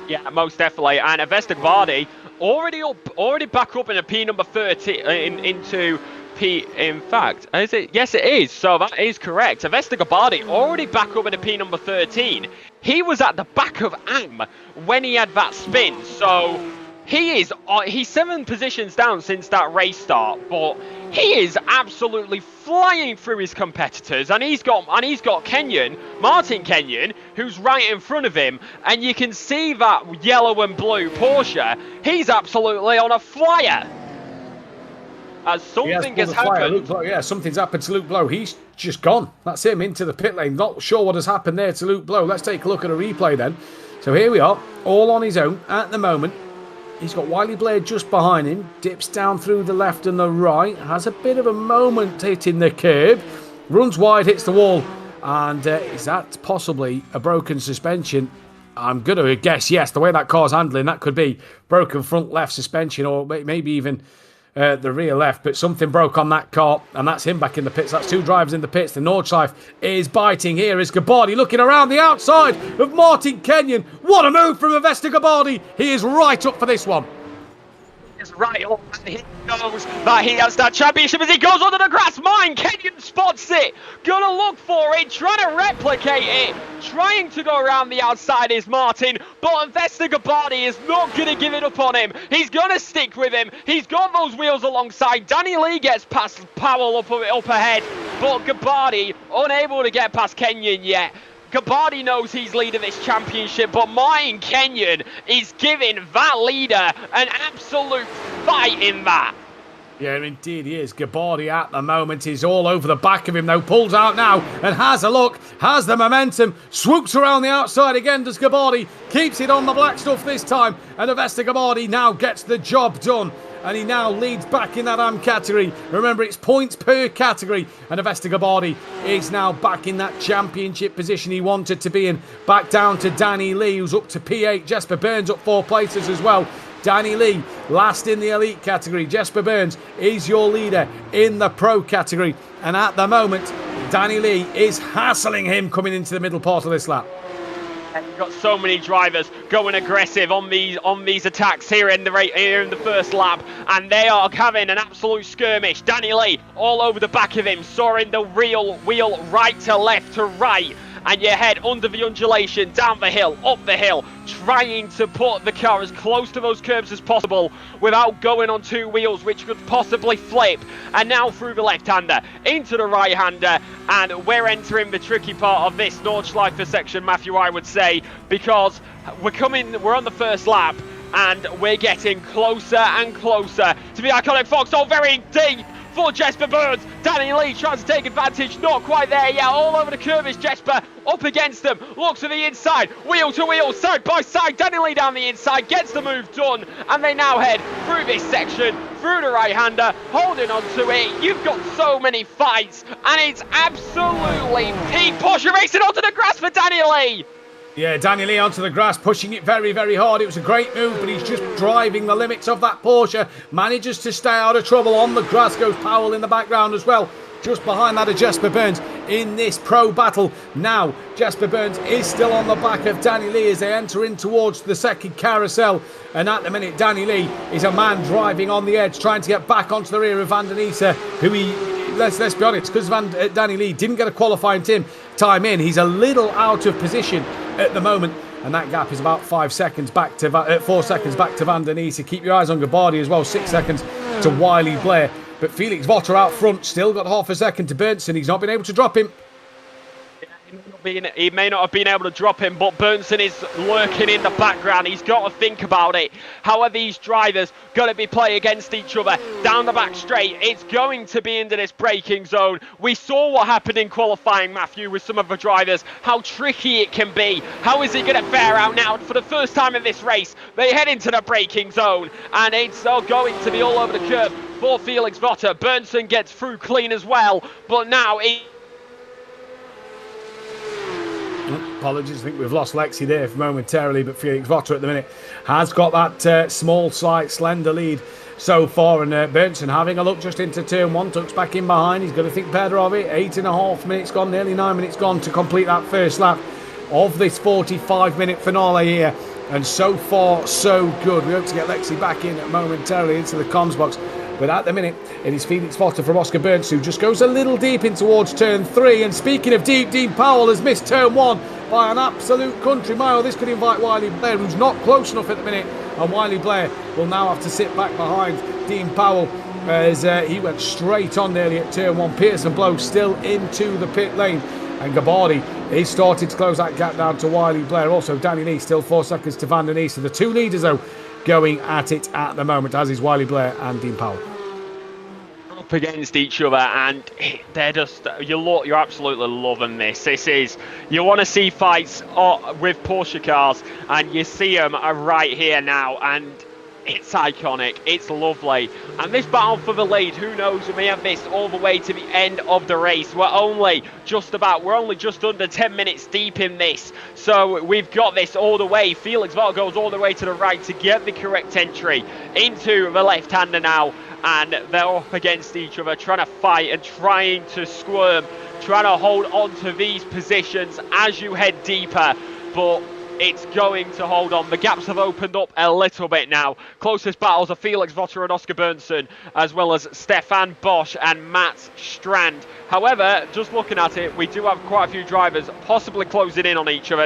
Yeah, most definitely. And Avesta Gabardi already back up in a P number 30 into P. In fact, is it? Yes, it is. So that is correct. Avesta Gabardi already back up in a P number 13. He was at the back of AM when he had that spin. So he's 7 positions down since that race start, but he is absolutely flying through his competitors, and he's got Martin Kenyon, who's right in front of him, and you can see that yellow and blue Porsche. He's absolutely on a flyer. As something has happened. Something's happened to Luke Blow. He's just gone. That's him into the pit lane. Not sure what has happened there to Luke Blow. Let's take a look at a replay then. So here we are, all on his own at the moment. He's got Wiley Blair just behind him, dips down through the left and the right, has a bit of a moment hitting the curb, runs wide, hits the wall, and is that possibly a broken suspension? I'm going to guess yes, the way that car's handling, that could be broken front left suspension, or maybe even the rear left, but something broke on that car, and that's him back in the pits. That's 2 drivers in the pits. The Nordschleife is biting here. Is Gabardi looking around the outside of Martin Kenyon. What a move from Avesta Gabardi. He is right up for this one. Right up, and he knows that he has that championship as he goes under the grass. Mine Kenyon spots it, gonna look for it, trying to replicate it, trying to go around the outside is Martin, but Avesta Gabardi is not gonna give it up on him. He's gonna stick with him. He's got those wheels alongside. Danny Lee gets past Powell up ahead, but Gabardi unable to get past Kenyon yet. Gabardi knows he's leading this championship, but Martin Kenyon is giving that leader an absolute fight in that. Yeah, indeed he is. Gabardi at the moment is all over the back of him, though. Pulls out now and has a look, has the momentum, swoops around the outside again, does Gabardi. Keeps it on the black stuff this time, and Avesta Gabardi now gets the job done. And he now leads back in that AM category. Remember, it's points per category. And Avesta Gabardi is now back in that championship position he wanted to be in. Back down to Danny Lee, who's up to P8. Jesper Burns up 4 places as well. Danny Lee, last in the elite category. Jesper Burns is your leader in the pro category. And at the moment, Danny Lee is hassling him coming into the middle part of this lap. You've got so many drivers going aggressive on these attacks here in the first lap, and they are having an absolute skirmish. Danny Lee all over the back of him, soaring the real wheel right to left to right, and you head under the undulation, down the hill, up the hill, trying to put the car as close to those curbs as possible without going on 2 wheels, which could possibly flip. And now through the left-hander, into the right-hander, and we're entering the tricky part of this Nordschleife section, Matthew, I would say, because we're on the first lap, and we're getting closer and closer to the iconic foxhole, very deep for Jesper Burns. Danny Lee tries to take advantage, not quite there yet. All over the curve is Jesper, up against them, looks to the inside, wheel to wheel, side by side. Danny Lee down the inside, gets the move done, and they now head through this section, through the right-hander, holding on to it. You've got so many fights, and it's absolutely peak Porsche racing onto the grass for Danny Lee. Yeah, Danny Lee onto the grass, pushing it very, very hard. It was a great move, but he's just driving the limits of that Porsche. Manages to stay out of trouble. On the grass goes Powell in the background as well. Just behind that of Jesper Burns in this pro battle. Now, Jesper Burns is still on the back of Danny Lee as they enter in towards the second carousel. And at the minute, Danny Lee is a man driving on the edge, trying to get back onto the rear of Van der Niese, who let's be honest, because Danny Lee didn't get a qualifying time in, he's a little out of position at the moment, and that gap is about 4 seconds back to Van der Niese. Keep your eyes on Gabardi as well, 6 seconds to Wiley Blair, but Felix Votter out front, still got half a second to Bernson. He's not been able to drop him. He may not have been able to drop him, but Bernson is lurking in the background. He's got to think about it. How are these drivers going to be playing against each other down the back straight? It's going to be into this braking zone. We saw what happened in qualifying, Matthew, with some of the drivers, how tricky it can be. How is he going to fare out now? For the first time in this race, they head into the braking zone, and it's going to be all over the curve for Felix Votter. Bernson gets through clean as well, but now Apologies, I think we've lost Lexi there momentarily, but Felix Votter at the minute has got that small, slight, slender lead so far. And Bernson having a look just into turn 1, tucks back in behind. He's going to think better of it. 8.5 minutes gone, nearly 9 minutes gone to complete that first lap of this 45-minute finale here. And so far, so good. We hope to get Lexi back in momentarily into the comms box. But at the minute, it is Felix Votter from Oscar Burns, who just goes a little deep in towards turn 3. And speaking of deep, Dean Powell has missed turn 1 by an absolute country mile. This could invite Wiley Blair, who's not close enough at the minute. And Wiley Blair will now have to sit back behind Dean Powell as he went straight on nearly at turn 1. Pearson Blow still into the pit lane. And Gabardi is starting to close that gap down to Wiley Blair. Also, Danny Lee still 4 seconds to Van der Niese. The two leaders, though, going at it at the moment, as is Wiley Blair and Dean Powell. Up against each other, and they're just, you're absolutely loving this. This is, you want to see fights with Porsche cars, and you see them right here now, and it's iconic, it's lovely. And this battle for the lead, who knows, we may have this all the way to the end of the race. We're only just under 10 minutes deep in this, so we've got this all the way. Felix Votter goes all the way to the right to get the correct entry into the left-hander now, and they're up against each other, trying to fight and trying to squirm, trying to hold on to these positions as you head deeper, but it's going to hold on. The gaps have opened up a little bit now. Closest battles are Felix Votter and Oscar Bernson, as well as Stefan Bosch and Matt Strand. However, just looking at it, we do have quite a few drivers possibly closing in on each other.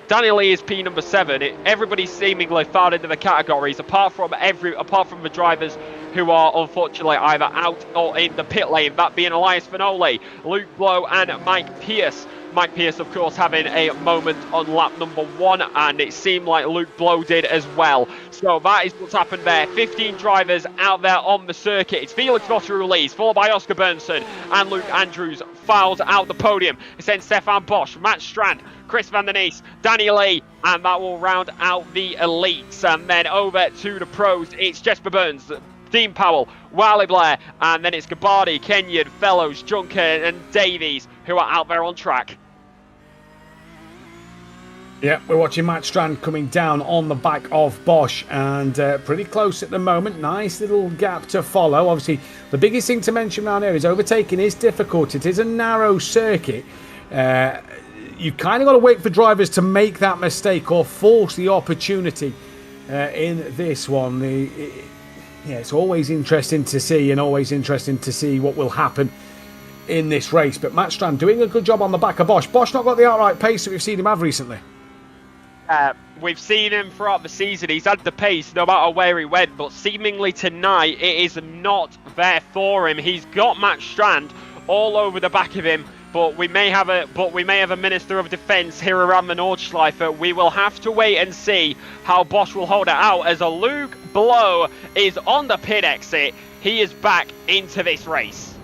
Danny Lee is P number 7. Everybody's seemingly found into the categories, apart from the drivers who are unfortunately either out or in the pit lane. That being Elias Finoli, Luke Blow, and Mike Pierce. Mike Pierce, of course, having a moment on lap number 1, and it seemed like Luke Blow did as well. So that is what's happened there. 15 drivers out there on the circuit. It's Felix Votter who leads, followed by Oscar Bernson, and Luke Andrews files out the podium. It's then Stefan Bosch, Matt Strand, Chris Van der Niese, Danny Lee, and that will round out the elites. And then over to the pros, it's Jesper Burns, Dean Powell, Wiley Blair, and then it's Gabardi, Kenyon, Fellows, Junker, and Davies who are out there on track. Yeah, we're watching Matt Strand coming down on the back of Bosch, and pretty close at the moment. Nice little gap to follow. Obviously, the biggest thing to mention around here is overtaking is difficult. It is a narrow circuit. You've kind of got to wait for drivers to make that mistake or force the opportunity in this one. It's always interesting to see, and always interesting to see what will happen in this race. But Matt Strand doing a good job on the back of Bosch. Bosch not got the outright pace that we've seen him have recently. We've seen him throughout the season. He's had the pace no matter where he went, but seemingly tonight it is not there for him. He's got Matt Strand all over the back of him. But we may have a Minister of Defence here around the Nordschleife. We will have to wait and see how Bosch will hold it out, as a Luke Blow is on the pit exit. He is back into this race.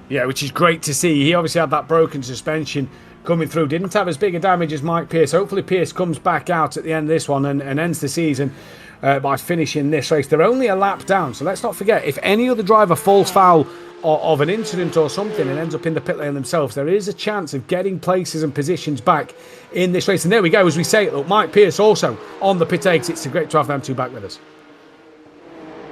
Yeah, which is great to see. He obviously had that broken suspension coming through. Didn't have as big a damage as Mike Pierce. Hopefully Pierce comes back out at the end of this one and ends the season by finishing this race. They're only a lap down, so let's not forget, if any other driver falls foul of an incident or something and ends up in the pit lane themselves, there is a chance of getting places and positions back in this race. And there we go, as we say it, look, Mike Pierce also on the pit exit. It's great to have them two back with us.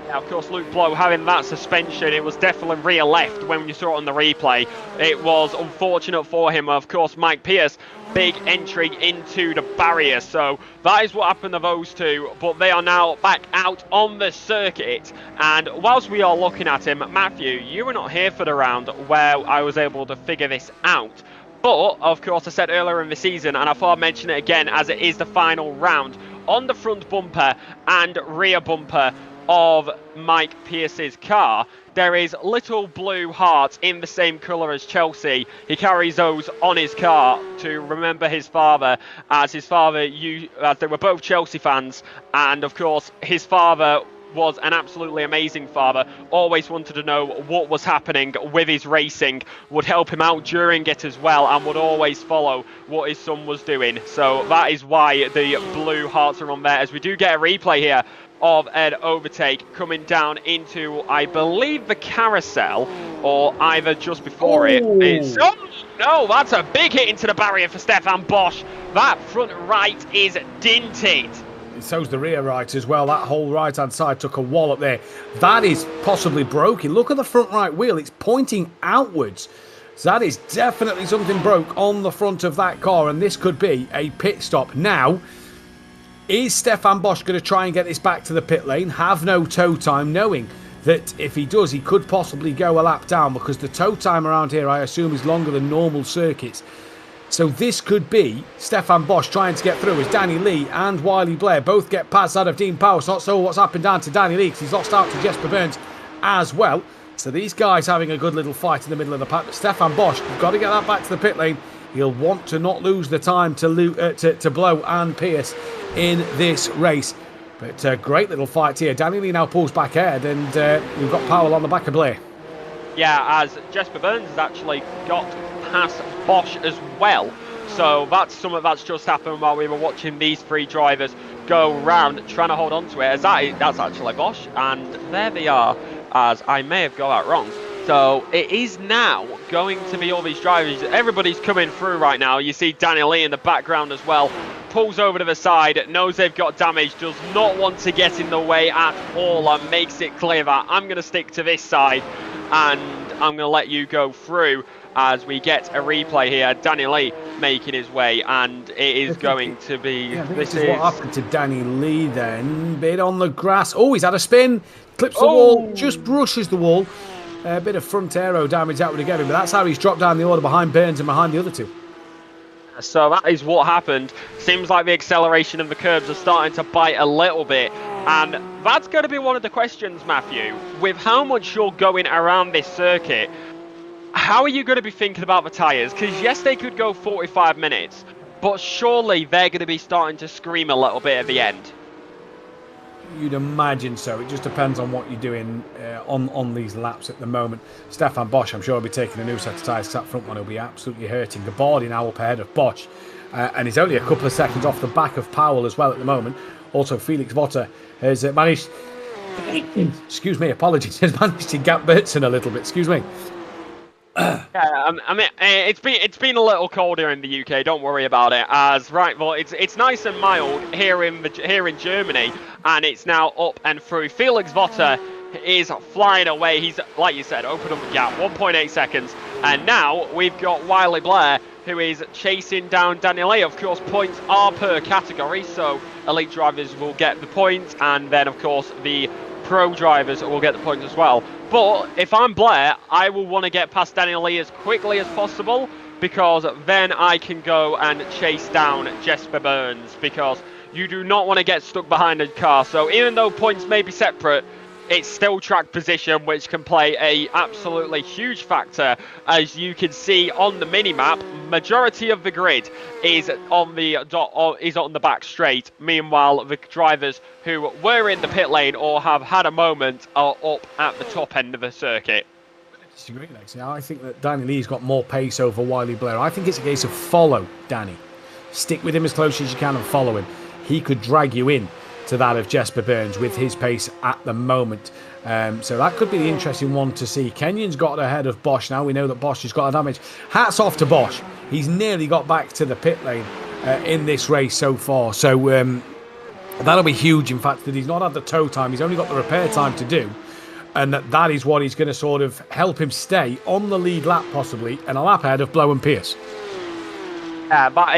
Yeah, of course, Luke Blow having that suspension, it was definitely rear left when you saw it on the replay. It was unfortunate for him. Of course, Mike Pierce, big entry into the barrier. So that is what happened to those two, but they are now back out on the circuit. And whilst we are looking at him, Matthew, you were not here for the round where I was able to figure this out. But, of course, I said earlier in the season, and I thought I'd mention it again as it is the final round, on the front bumper and rear bumper of Mike Pierce's car, there is little blue hearts in the same colour as Chelsea. He carries those on his car to remember his father, as his father, they were both Chelsea fans, and of course his father was an absolutely amazing father, always wanted to know what was happening with his racing, would help him out during it as well, and would always follow what his son was doing. So that is why the blue hearts are on there, as we do get a replay here of an overtake coming down into, I believe, the carousel, or either just before it. It's, oh no, that's a big hit into the barrier for Stefan Bosch. That front right is dinted. So's the rear right as well. That whole right hand side took a wallop there. That is possibly broken. Look at the front right wheel, it's pointing outwards. So that is definitely something broke on the front of that car, and this could be a pit stop. Now, is Stefan Bosch going to try and get this back to the pit lane, have no tow time, knowing that if he does, he could possibly go a lap down, because the tow time around here, I assume, is longer than normal circuits. So this could be Stefan Bosch trying to get through, as Danny Lee and Wiley Blair both get past out of Dean Powers. Not so what's happened down to Danny Lee, because he's lost out to Jesper Burns as well. So these guys having a good little fight in the middle of the pack. But Stefan Bosch, you've got to get that back to the pit lane. He'll want to not lose the time to Blow and Pierce in this race. But great little fight here. Danny Lee now pulls back ahead, and we've got Powell on the back of Blair. Yeah, as Jesper Burns has actually got past Bosch as well. So that's something that's just happened while we were watching these three drivers go round trying to hold on to it. As that's actually Bosch, and there they are, as I may have got that wrong. So it is now going to be all these drivers. Everybody's coming through right now. You see Danny Lee in the background as well. Pulls over to the side, knows they've got damage, does not want to get in the way at all, and makes it clear that I'm going to stick to this side and I'm going to let you go through, as we get a replay here. Danny Lee making his way, and it is going to be... Yeah, this is what happened to Danny Lee then. Bit on the grass. Oh, he's had a spin. Clips the wall, just brushes the wall. A bit of front aero damage that would have given him, but that's how he's dropped down the order behind Burns and behind the other two. So that is what happened. Seems like the acceleration of the curbs are starting to bite a little bit. And that's going to be one of the questions, Matthew. With how much you're going around this circuit, how are you going to be thinking about the tyres? Because yes, they could go 45 minutes, but surely they're going to be starting to scream a little bit at the end. You'd imagine so. It just depends on what you're doing on these laps at the moment. Stefan Bosch, I'm sure, will be taking a new set of tyres, because that front one will be absolutely hurting. Gabardi now up ahead of Bosch, and he's only a couple of seconds off the back of Powell as well at the moment. Also, Felix Votter has managed... excuse me, apologies. Has managed to gap Burton a little bit. Excuse me. Yeah, I mean, it's been a little colder in the UK. Don't worry about it. As right, well, it's nice and mild here in Germany, and it's now up and through. Felix Votter is flying away. He's, like you said, opened up the gap, 1.8 seconds, and now we've got Wiley Blair, who is chasing down Danny Lee. Of course, points are per category, so elite drivers will get the points, and then of course the pro drivers will get the points as well. But if I'm Blair, I will want to get past Danny Lee as quickly as possible, because then I can go and chase down Jesper Burns, because you do not want to get stuck behind a car. So even though points may be separate, it's still track position, which can play a absolutely huge factor. As you can see on the mini-map, majority of the grid is on the back straight. Meanwhile, the drivers who were in the pit lane or have had a moment are up at the top end of the circuit. I disagree, Lexi. I think that Danny Lee's got more pace over Wiley Blair. I think it's a case of follow Danny. Stick with him as close as you can and follow him. He could drag you in to that of Jesper Burns with his pace at the moment. So that could be the interesting one to see. Kenyon's got ahead of Bosch now. We know that Bosch has got a damage. Hats off to Bosch. He's nearly got back to the pit lane in this race so far. So that'll be huge, in fact, that he's not had the tow time. He's only got the repair time to do. And that is what is going to sort of help him stay on the lead lap, possibly, and a lap ahead of Blow and Pierce. That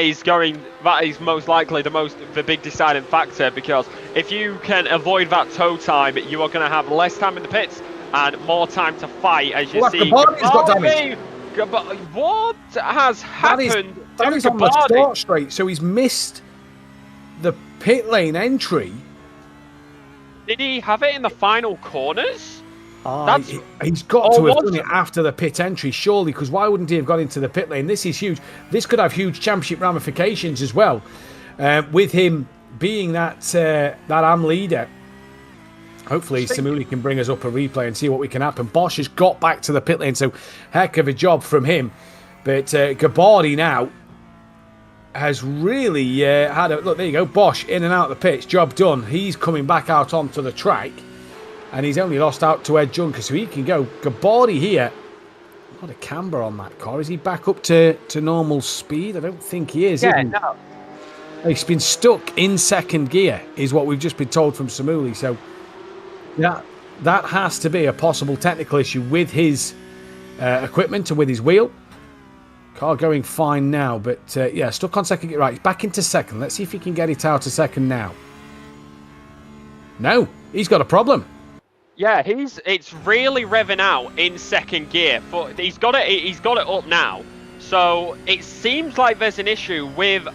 is most likely the big deciding factor, because if you can avoid that tow time, you are going to have less time in the pits and more time to fight. As you see, Gabbardi's got damage. What has happened? That is on the start straight, so he's missed the pit lane entry. Did he have it in the final corners? He's got to have done it after the pit entry, surely, because why wouldn't he have got into the pit lane? This is huge. This could have huge championship ramifications as well, with him being that AM leader. Hopefully, Samuli can bring us up a replay and see what we can happen. Bosch has got back to the pit lane, so heck of a job from him. But Gabbardi now has really had a look. There you go, Bosch in and out of the pits, job done. He's coming back out onto the track. And he's only lost out to Ed Junker, so he can go. Gabbardi here. What a camber on that car. Is he back up to normal speed? I don't think he is. Yeah, no. He's been stuck in second gear, is what we've just been told from Samuli. So that has to be a possible technical issue with his equipment and with his wheel. Car going fine now, but yeah, stuck on second gear. Right, he's back into second. Let's see if he can get it out of second now. No, he's got a problem. Yeah, it's really revving out in second gear, but he's got it up now. So it seems like there's an issue with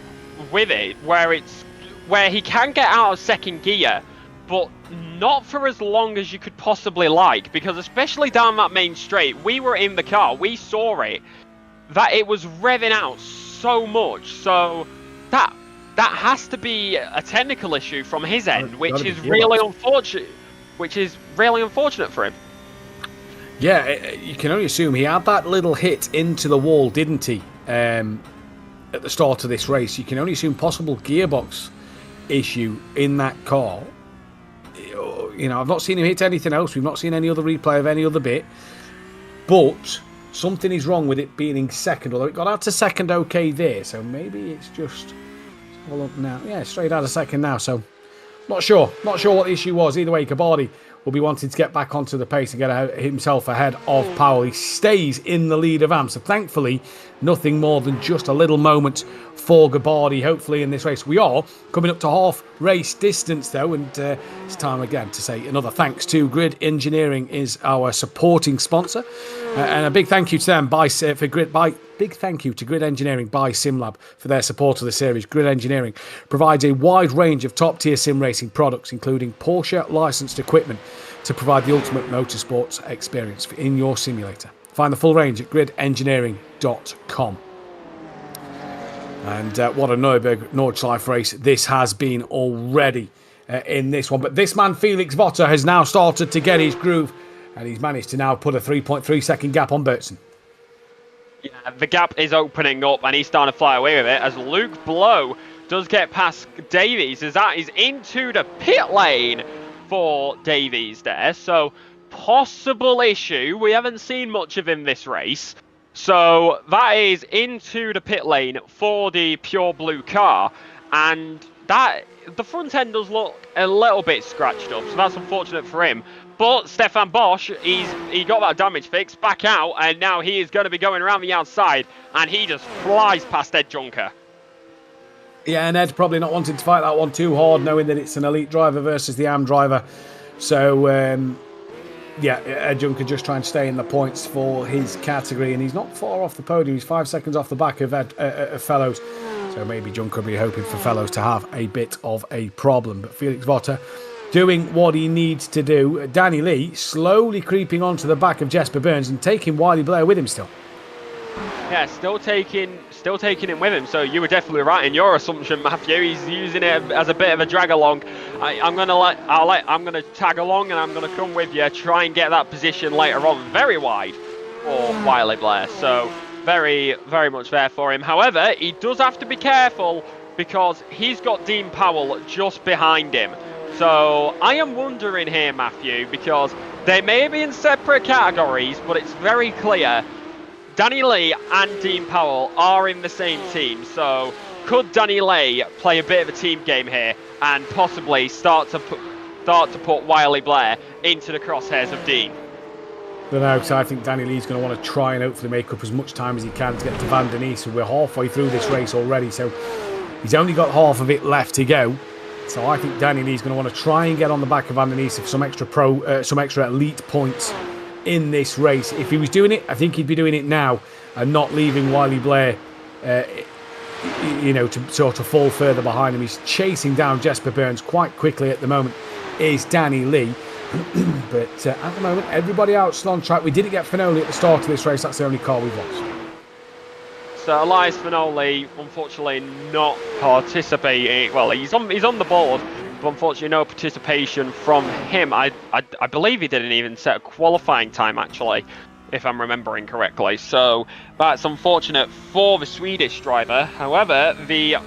it where he can get out of second gear, but not for as long as you could possibly like, because especially down that main straight, we were in the car, we saw it, that it was revving out so much. So that has to be a technical issue from his end, which is really unfortunate. Which is really unfortunate for him. Yeah, you can only assume he had that little hit into the wall, didn't he? At the start of this race, you can only assume possible gearbox issue in that car. You know, I've not seen him hit anything else. We've not seen any other replay of any other bit. But something is wrong with it being in second. Although it got out to second okay there, so maybe it's just all up now. Yeah, straight out of second now. So. Not sure what the issue was. Either way, Gabbardi will be wanting to get back onto the pace and get himself ahead of Powell. He stays in the lead of AM, so thankfully nothing more than just a little moment for Gabbardi, hopefully, in this race. We are coming up to half race distance, though, and it's time again to say another thanks to Grid Engineering, is our supporting sponsor, and a big thank you to them big thank you to Grid Engineering by SimLab for their support of the series. Grid Engineering provides a wide range of top-tier sim racing products, including Porsche licensed equipment, to provide the ultimate motorsports experience in your simulator. Find the full range at gridengineering.com. And what a Nurburgring race this has been already in this one. But this man, Felix Votter, has now started to get his groove, and he's managed to now put a 3.3 second gap on Bertson. Yeah, the gap is opening up, and he's starting to fly away with it as Luke Blow does get past Davies, as that is into the pit lane for Davies there. So, possible issue. We haven't seen much of him this race. So, that is into the pit lane for the pure blue car. And the front end does look a little bit scratched up, so that's unfortunate for him. But Stefan Bosch, he got that damage fixed back out, and now he is going to be going around the outside, and he just flies past Ed Junker. Yeah, and Ed's probably not wanting to fight that one too hard, knowing that it's an elite driver versus the AM driver. So, yeah, Ed Junker just trying to stay in the points for his category, and he's not far off the podium. He's 5 seconds off the back of Fellows. So maybe Junker will be hoping for Fellows to have a bit of a problem. But Felix Votter doing what he needs to do. Danny Lee slowly creeping onto the back of Jesper Burns and taking Wiley Blair with him still. Yeah, still taking him with him. So you were definitely right in your assumption, Matthew. He's using it as a bit of a drag along. I'm gonna tag along and I'm gonna come with you. Try and get that position later on, very wide for Wiley Blair. So very, very much there for him. However, he does have to be careful because he's got Dean Powell just behind him. So I am wondering here, Matthew, because they may be in separate categories, but it's very clear Danny Lee and Dean Powell are in the same team. So could Danny Lee play a bit of a team game here and possibly start to put Wiley Blair into the crosshairs of Dean? I don't know, because I think Danny Lee's going to want to try and hopefully make up as much time as he can to get to Van der Nies. We're halfway through this race already, so he's only got half of it left to go. So I think Danny Lee's going to want to try and get on the back of Van der Nies for some extra elite points in this race. If he was doing it, I think he'd be doing it now and not leaving Wiley Blair, to sort of fall further behind him. He's chasing down Jesper Burns quite quickly at the moment, is Danny Lee. But at the moment, everybody else is on track. We didn't get Finoli at the start of this race. That's the only car we've lost. So Elias Finoli, unfortunately, not participating. Well, he's on the board, but unfortunately, no participation from him. I believe he didn't even set a qualifying time, actually, if I'm remembering correctly. So that's unfortunate for the Swedish driver. However, the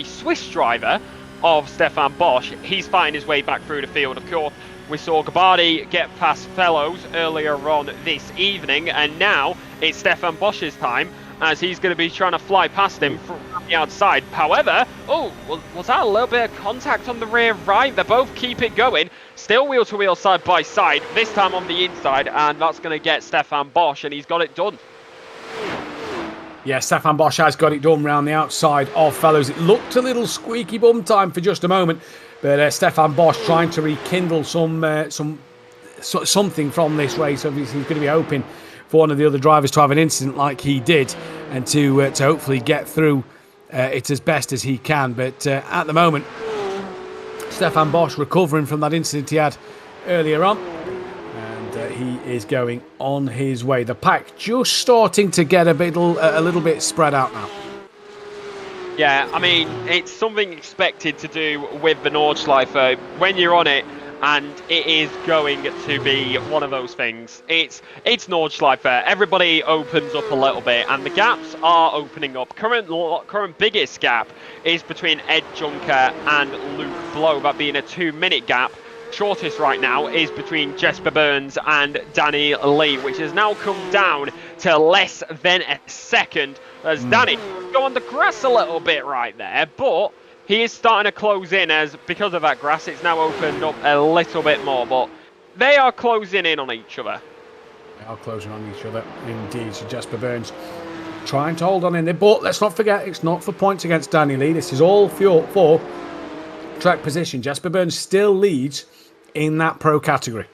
Swiss driver of Stefan Bosch, he's fighting his way back through the field. Of course, we saw Gabardi get past Fellows earlier on this evening, and now it's Stefan Bosch's time, as he's going to be trying to fly past him from the outside. However, was that a little bit of contact on the rear right? They both keep it going, still wheel to wheel, side by side, this time on the inside, and that's going to get Stefan Bosch, and he's got it done. Yeah, Stefan Bosch has got it done round the outside of Fellows. It looked a little squeaky bum time for just a moment, but Stefan Bosch trying to rekindle something from this race. Obviously, he's going to be hoping for one of the other drivers to have an incident like he did, and to hopefully get through it as best as he can. But at the moment, Stefan Bosch recovering from that incident he had earlier on. He is going on his way. The pack just starting to get a little bit spread out now. Yeah, I mean, it's something expected to do with the Nordschleife when you're on it, and it is going to be one of those things. It's Nordschleife. Everybody opens up a little bit, and the gaps are opening up. Current biggest gap is between Ed Juncker and Luke Blow, that being a 2-minute gap. Shortest right now is between Jesper Burns and Danny Lee, which has now come down to less than a second, as Danny go on the grass a little bit right there, but he is starting to close in, as because of that grass it's now opened up a little bit more, but they are closing in on each other. They are closing on each other indeed. So Jesper Burns trying to hold on in there, but let's not forget, it's not for points against Danny Lee. This is all for track position. Jesper Burns still leads in that pro category.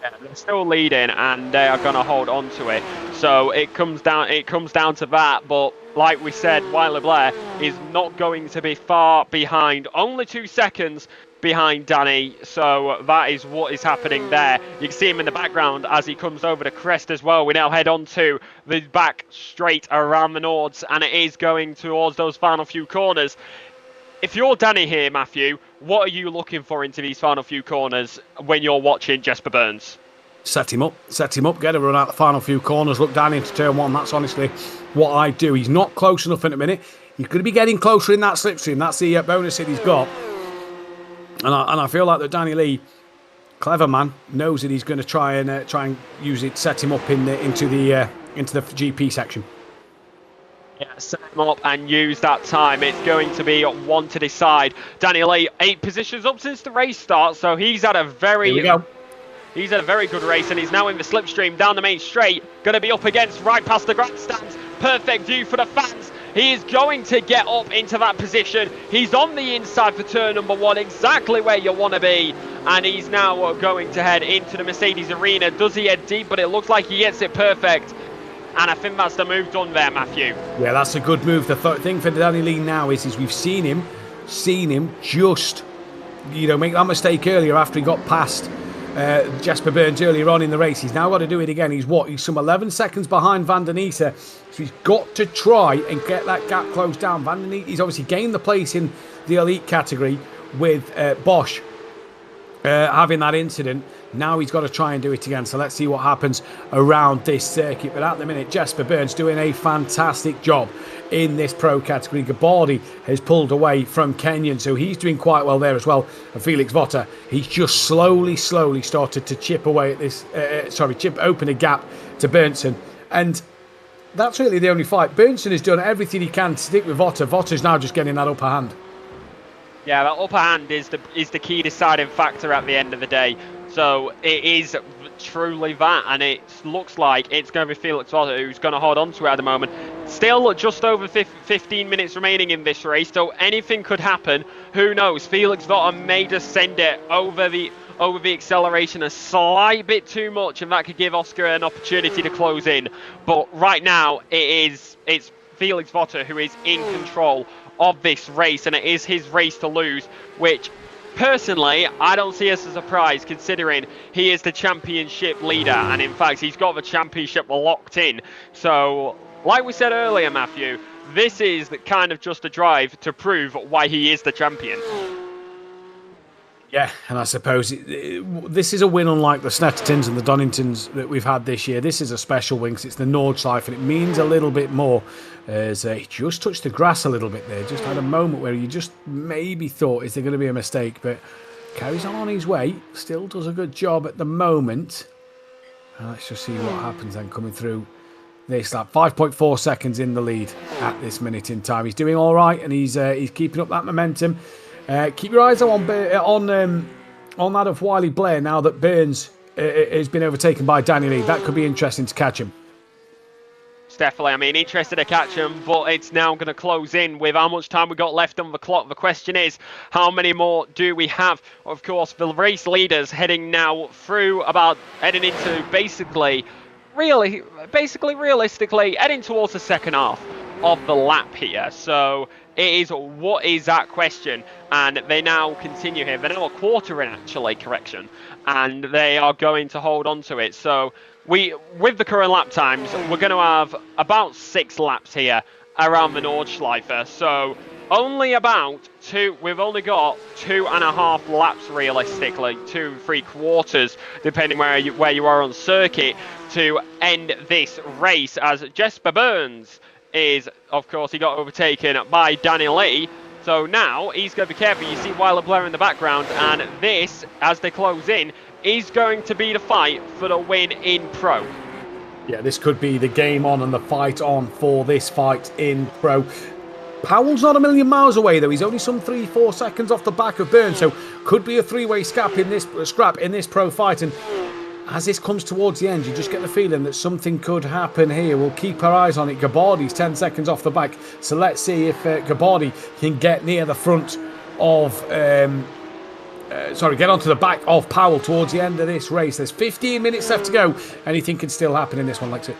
Yeah, they're still leading, and they are going to hold on to it. So it comes down to that. But like we said, Wiley Blair is not going to be far behind. Only 2 seconds behind Danny. So that is what is happening there. You can see him in the background as he comes over the crest as well. We now head on to the back straight around the Nords, and it is going towards those final few corners. If you're Danny here, Matthew, what are you looking for into these final few corners when you're watching Jesper Burns? Set him up, get a run out the final few corners, look down into turn one. That's honestly what I do. He's not close enough in a minute. He's going to be getting closer in that slipstream. That's the bonus that he's got. And I feel like that Danny Lee, clever man, knows that he's going to try and use it, set him up into the GP section. Yeah, set him up and use that time. It's going to be one to decide. Danny Lee, 8 positions up since the race start, so he's had a very good race, and he's now in the slipstream down the main straight. Going to be up against right past the grandstands. Perfect view for the fans. He is going to get up into that position. He's on the inside for turn number 1, exactly where you want to be. And he's now going to head into the Mercedes arena. Does he head deep? But it looks like he gets it perfect. And I think that's the move done there, Matthew. Yeah, that's a good move. The thing for Danny Lee now is we've seen him just make that mistake earlier after he got past Jesper Burns earlier on in the race. He's now got to do it again. He's some 11 seconds behind Van der Niete, so he's got to try and get that gap closed down. Van der Niete, he's obviously gained the place in the elite category with Bosch having that incident. Now he's got to try and do it again. So let's see what happens around this circuit. But at the minute, Jesper Burns doing a fantastic job in this pro category. Gabardi has pulled away from Kenyon, so he's doing quite well there as well. And Felix Votter, he's just slowly started to chip away at this, open a gap to Bernson. And that's really the only fight. Bernson has done everything he can to stick with Votter. Votter's now just getting that upper hand. Yeah, that upper hand is the key deciding factor at the end of the day. So it is truly that, and it looks like it's going to be Felix Votter who's going to hold on to it at the moment. Still just over 15 minutes remaining in this race, so anything could happen. Who knows? Felix Votter may just send it over the acceleration a slight bit too much, and that could give Oscar an opportunity to close in. But right now, it's Felix Votter who is in control of this race, and it is his race to lose, which personally I don't see as a surprise, considering he is the championship leader, and in fact he's got the championship locked in. So like we said earlier, Matthew, this is kind of just a drive to prove why he is the champion. Yeah, and I suppose this is a win unlike the Snettertons and the Doningtons that we've had this year. This is a special win because it's the Nordschleife, and it means a little bit more, as he just touched the grass a little bit there. Just had a moment where you just maybe thought, is there going to be a mistake? But carries on his way, still does a good job at the moment. Let's just see what happens then coming through this lap. 5.4 seconds in the lead at this minute in time. He's doing all right, and he's keeping up that momentum. Keep your eyes on that of Wiley Blair now that Burns has been overtaken by Danny Lee. That could be interesting to catch him. It's definitely, interested to catch him, but it's now going to close in with how much time we got left on the clock. The question is, how many more do we have? Of course, the race leaders heading into realistically heading towards the second half of the lap here. So it is, what is that question? And they now continue here. They're now a quarter in, actually, correction. And they are going to hold on to it. So with the current lap times, we're going to have about 6 laps here around the Nordschleife. So only about we've only got 2.5 laps realistically, 2 3/4, depending where you are on circuit, to end this race, as Jesper Burns is, of course, he got overtaken by Danny Lee. So now he's going to be careful. You see Wilder Blair in the background, and this, as they close in, is going to be the fight for the win in Pro. Yeah, this could be the game on and the fight on for this fight in Pro. Powell's not a million miles away, though. He's only some 3-4 seconds off the back of Burns, so could be a three-way scrap in this Pro fight. And as this comes towards the end, you just get the feeling that something could happen here. We'll keep our eyes on it. Gabardi's 10 seconds off the back, so let's see if Gabardi can get near the front of get onto the back of Powell towards the end of this race. There's 15 minutes left to go. Anything can still happen in this one, Lexi.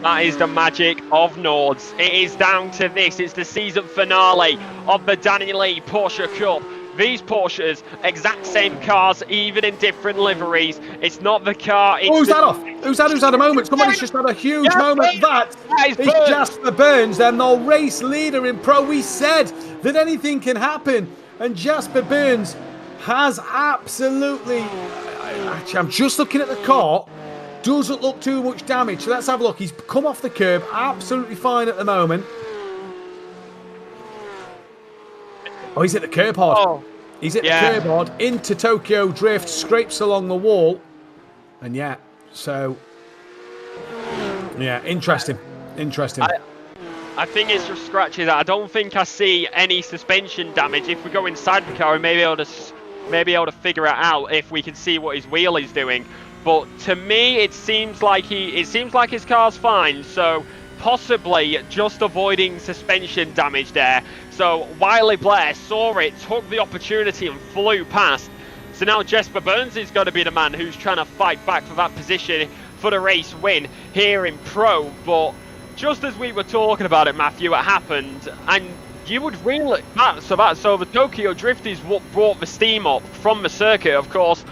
That is the magic of Nords. It is down to this. It's the season finale of the Danny Lee Porsche Cup. These Porsches, exact same cars, even in different liveries. It's not the car. It's who's that off? Who's had a moment? Somebody's just had a huge moment. That is Jesper Burns, then the race leader in Pro. We said that anything can happen, and Jesper Burns has absolutely. Actually, I'm just looking at the car. Doesn't look too much damage. So let's have a look. He's come off the curb, absolutely fine at the moment. Oh, he's at the curb hard. Oh, he's at the curb hard, into Tokyo Drift, scrapes along the wall. And interesting. I think it's just scratches. I don't think I see any suspension damage. If we go inside the car, we may be able to figure it out if we can see what his wheel is doing. But to me, it seems like his car's fine. So possibly just avoiding suspension damage there. So Wiley Blair saw it, took the opportunity and flew past. So now Jesper Burns is going to be the man who's trying to fight back for that position for the race win here in Pro. But just as we were talking about it, Matthew, it happened. And You would really so the Tokyo Drift is what brought the steam up from the circuit, of course.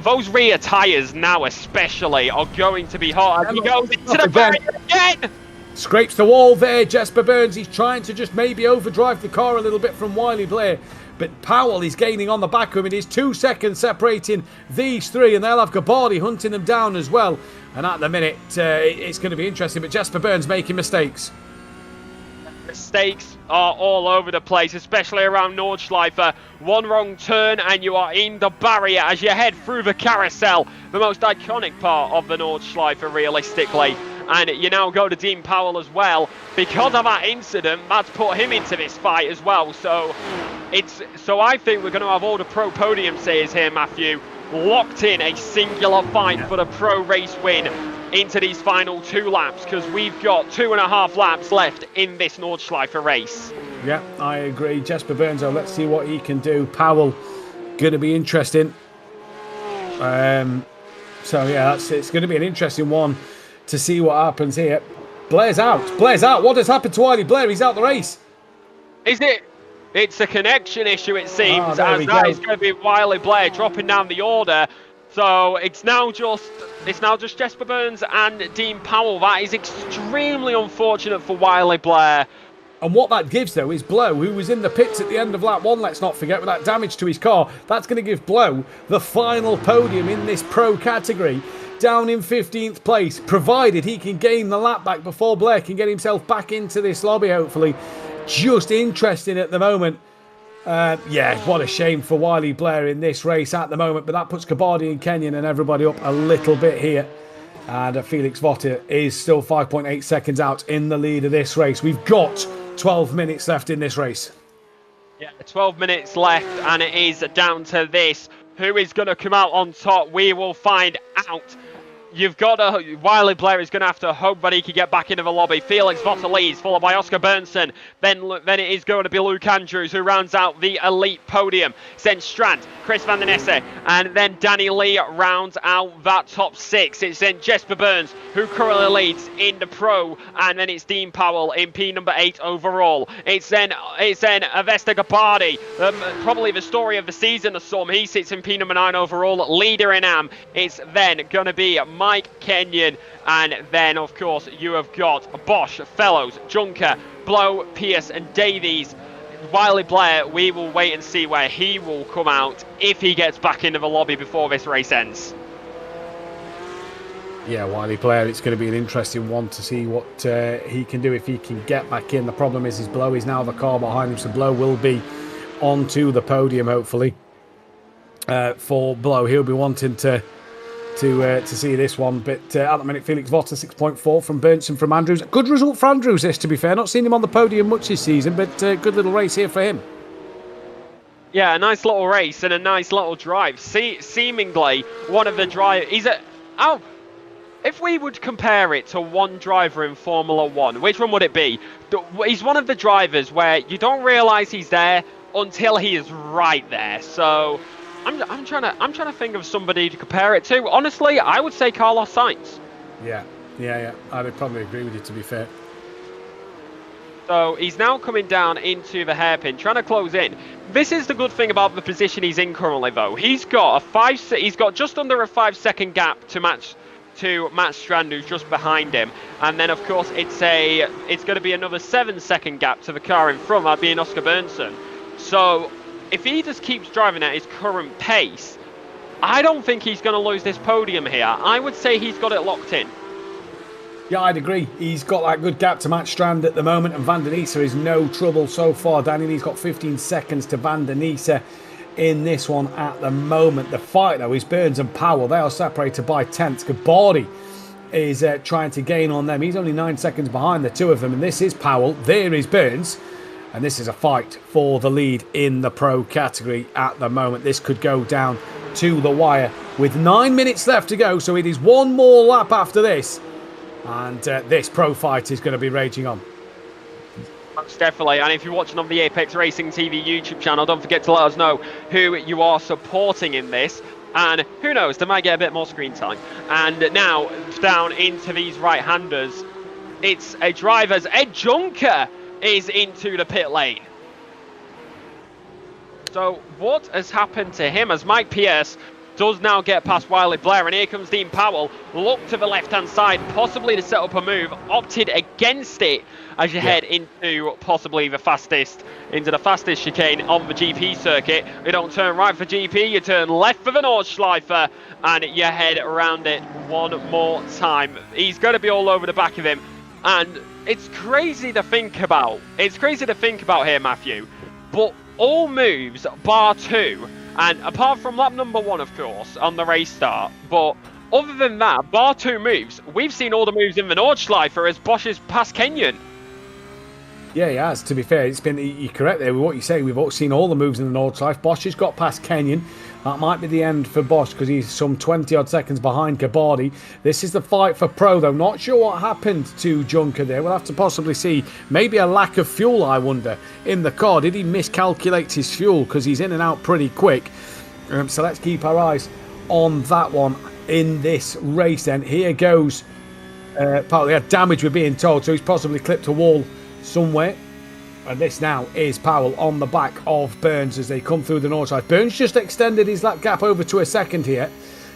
Those rear tyres now especially are going to be hot as he goes into the barrier again. Scrapes the wall there, Jesper Burns. He's trying to just maybe overdrive the car a little bit from Wiley Blair. But Powell is gaining on the back of him. It is 2 seconds separating these three, and they'll have Gabardi hunting them down as well. And at the minute, it's going to be interesting. But Jesper Burns making mistakes. Mistakes are all over the place, especially around Nordschleife. One wrong turn and you are in the barrier as you head through the carousel, the most iconic part of the Nordschleife realistically. And you now go to Dean Powell as well. Because of that incident, that's put him into this fight as well. So I think we're going to have all the pro podium sayers here, Matthew, locked in a singular fight for the pro race win into these final 2 laps, because we've got 2.5 laps left in this Nordschleife race. Yeah, I agree. Jesper Burns, let's see what he can do. Powell, going to be interesting. So yeah, it's going to be an interesting one to see what happens here. Blair's out. Blair's out. What has happened to Wiley Blair? He's out the race. Is it? It's a connection issue, it seems, as that is going to be Wiley Blair dropping down the order. So it's now just Jesper Burns and Dean Powell. That is extremely unfortunate for Wiley Blair. And what that gives, though, is Blow, who was in the pits at the end of lap 1, let's not forget, with that damage to his car. That's going to give Blow the final podium in this pro category, down in 15th place, provided he can gain the lap back before Blair can get himself back into this lobby, hopefully. Just interesting at the moment. Yeah, what a shame for Wiley Blair in this race at the moment, but that puts Gabardi and Kenyon and everybody up a little bit here. And Felix Votter is still 5.8 seconds out in the lead of this race. We've got 12 minutes left in this race. Yeah, 12 minutes left, and it is down to this. Who is going to come out on top? We will find out. Wiley Blair is going to have to hope that he can get back into the lobby. Felix Votter leads, followed by Oscar Bernson. Then it is going to be Luke Andrews who rounds out the elite podium. Then Strand, Chris van den Esse, and then Danny Lee rounds out that top 6. It's then Jesper Burns who currently leads in the pro, and then it's Dean Powell in P number 8 overall. It's then Avesta Gabardi, probably the story of the season or some. He sits in P number 9 overall, leader in AM. It's then going to be Mike Kenyon, and then of course you have got Bosch, Fellows, Junker, Blow, Pierce and Davies. Wiley Blair, we will wait and see where he will come out if he gets back into the lobby before this race ends. Yeah, Wiley Blair, it's going to be an interesting one to see what he can do if he can get back in. The problem is Blow is now the car behind him, so Blow will be onto the podium hopefully. For Blow, he'll be wanting to see this one, but at the minute Felix Votter 6.4 from Bernson from Andrews. Good result for Andrews this, to be fair. Not seen him on the podium much this season, but good little race here for him. Yeah, a nice little race and a nice little drive. Seemingly one of the drivers. If we would compare it to one driver in Formula 1, which one would it be? He's one of the drivers where you don't realise he's there until he is right there. So I'm trying to think of somebody to compare it to. Honestly, I would say Carlos Sainz. Yeah. I'd probably agree with you, to be fair. So he's now coming down into the hairpin, trying to close in. This is the good thing about the position he's in currently, though. He's got just under a 5-second gap to Matt Strand, who's just behind him, and then of course it's going to be another 7-second gap to the car in front, that being Oscar Bernson. So if he just keeps driving at his current pace, I don't think he's going to lose this podium here. I would say he's got it locked in. Yeah, I'd agree. He's got that good gap to Matt Strand at the moment, and Van der Niese is no trouble so far. Danny Lee's got 15 seconds to Van der Niese in this one at the moment. The fight, though, is Burns and Powell. They are separated by tenths. Gabardi is trying to gain on them. He's only 9 seconds behind the two of them, and this is Powell. There is Burns. And this is a fight for the lead in the pro category at the moment. This could go down to the wire with 9 minutes left to go. So it is one more lap after this. And this pro fight is going to be raging on. Most definitely. And if you're watching on the Apex Racing TV YouTube channel, don't forget to let us know who you are supporting in this. And who knows, they might get a bit more screen time. And now down into these right-handers. It's a driver's Ed Junker is into the pit lane. So what has happened to him as Mike Pierce does now get past Wiley Blair, and here comes Dean Powell. Look to the left-hand side, possibly to set up a move. Opted against it as you head into possibly the fastest chicane on the GP circuit. You don't turn right for GP, you turn left for the Nordschleife, and you head around it one more time. He's going to be all over the back of him, and it's crazy to think about. It's crazy to think about here, Matthew, but all moves bar 2, and apart from lap number 1, of course, on the race start, but other than that, bar 2 moves, we've seen all the moves in the Nordschleife as Bosch has passed Kenyon. Yeah, he has, to be fair. It's been, you're correct there with what you say. We've all seen all the moves in the Nordschleife. Bosch has got past Kenyon. That might be the end for Bosch because he's some 20-odd seconds behind Gabardi. This is the fight for Pro, though. Not sure what happened to Junker there. We'll have to possibly see. Maybe a lack of fuel, I wonder, in the car. Did he miscalculate his fuel? Because he's in and out pretty quick. So let's keep our eyes on that one in this race then. Here goes. Partly had damage, we're being told, so he's possibly clipped a wall somewhere. And this now is Powell on the back of Burns as they come through the north side. Burns just extended his lap gap over to a second here,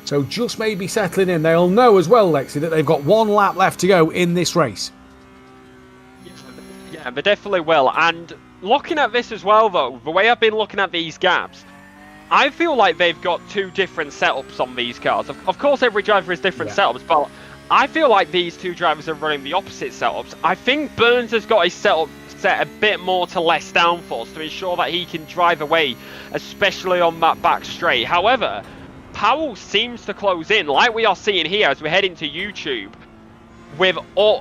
so just maybe settling in. They'll know as well, Lexi, that they've got one lap left to go in this race. Yeah, they definitely will. And looking at this as well, though, the way I've been looking at these gaps, I feel like they've got two different setups on these cars. Of course, every driver has different setups, but I feel like these two drivers are running the opposite setups. I think Burns has got his setup set a bit more to less downforce to ensure that he can drive away, especially on that back straight. However, Powell seems to close in, like we are seeing here as we head into YouTube. With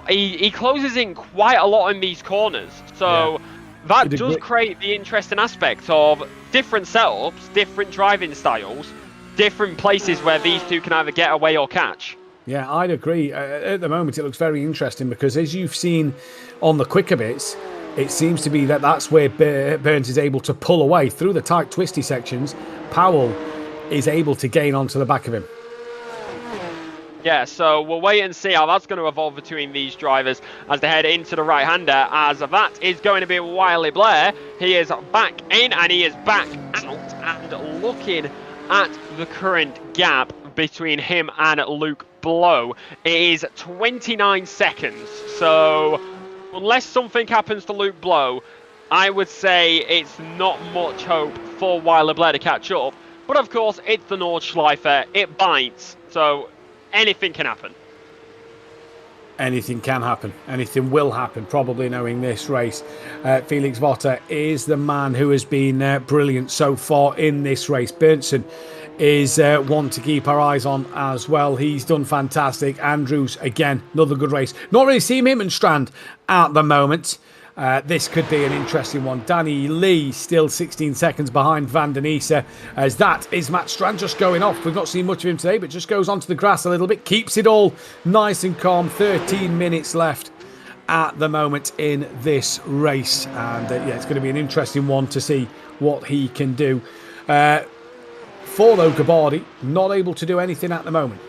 he closes in quite a lot in these corners, so that does create the interesting aspect of different setups, different driving styles, different places where these two can either get away or catch. Yeah, I'd agree. At the moment, it looks very interesting because as you've seen on the quicker bits, it seems to be that that's where Burns is able to pull away through the tight, twisty sections. Powell is able to gain onto the back of him. Yeah, so we'll wait and see how that's going to evolve between these drivers as they head into the right-hander, as that is going to be Wiley Blair. He is back in and he is back out, and looking at the current gap between him and Luke Blow, it is 29 seconds. So unless something happens to Luke Blow, I would say it's not much hope for Wiley Blair to catch up. But of course, it's the Nordschleife, it bites, so anything can happen. Anything can happen. Anything will happen, probably knowing this race. Felix Votter is the man who has been brilliant so far in this race. Berntsen is one to keep our eyes on as well. He's done fantastic. Andrews, again, another good race. Not really seeing him in Strand at the moment. This could be an interesting one. Danny Lee still 16 seconds behind Van den Isse, as that is Matt Strand just going off. We've not seen much of him today, but just goes onto the grass a little bit, keeps it all nice and calm. 13 minutes left at the moment in this race, and it's going to be an interesting one to see what he can do. For though Gabardi, not able to do anything at the moment.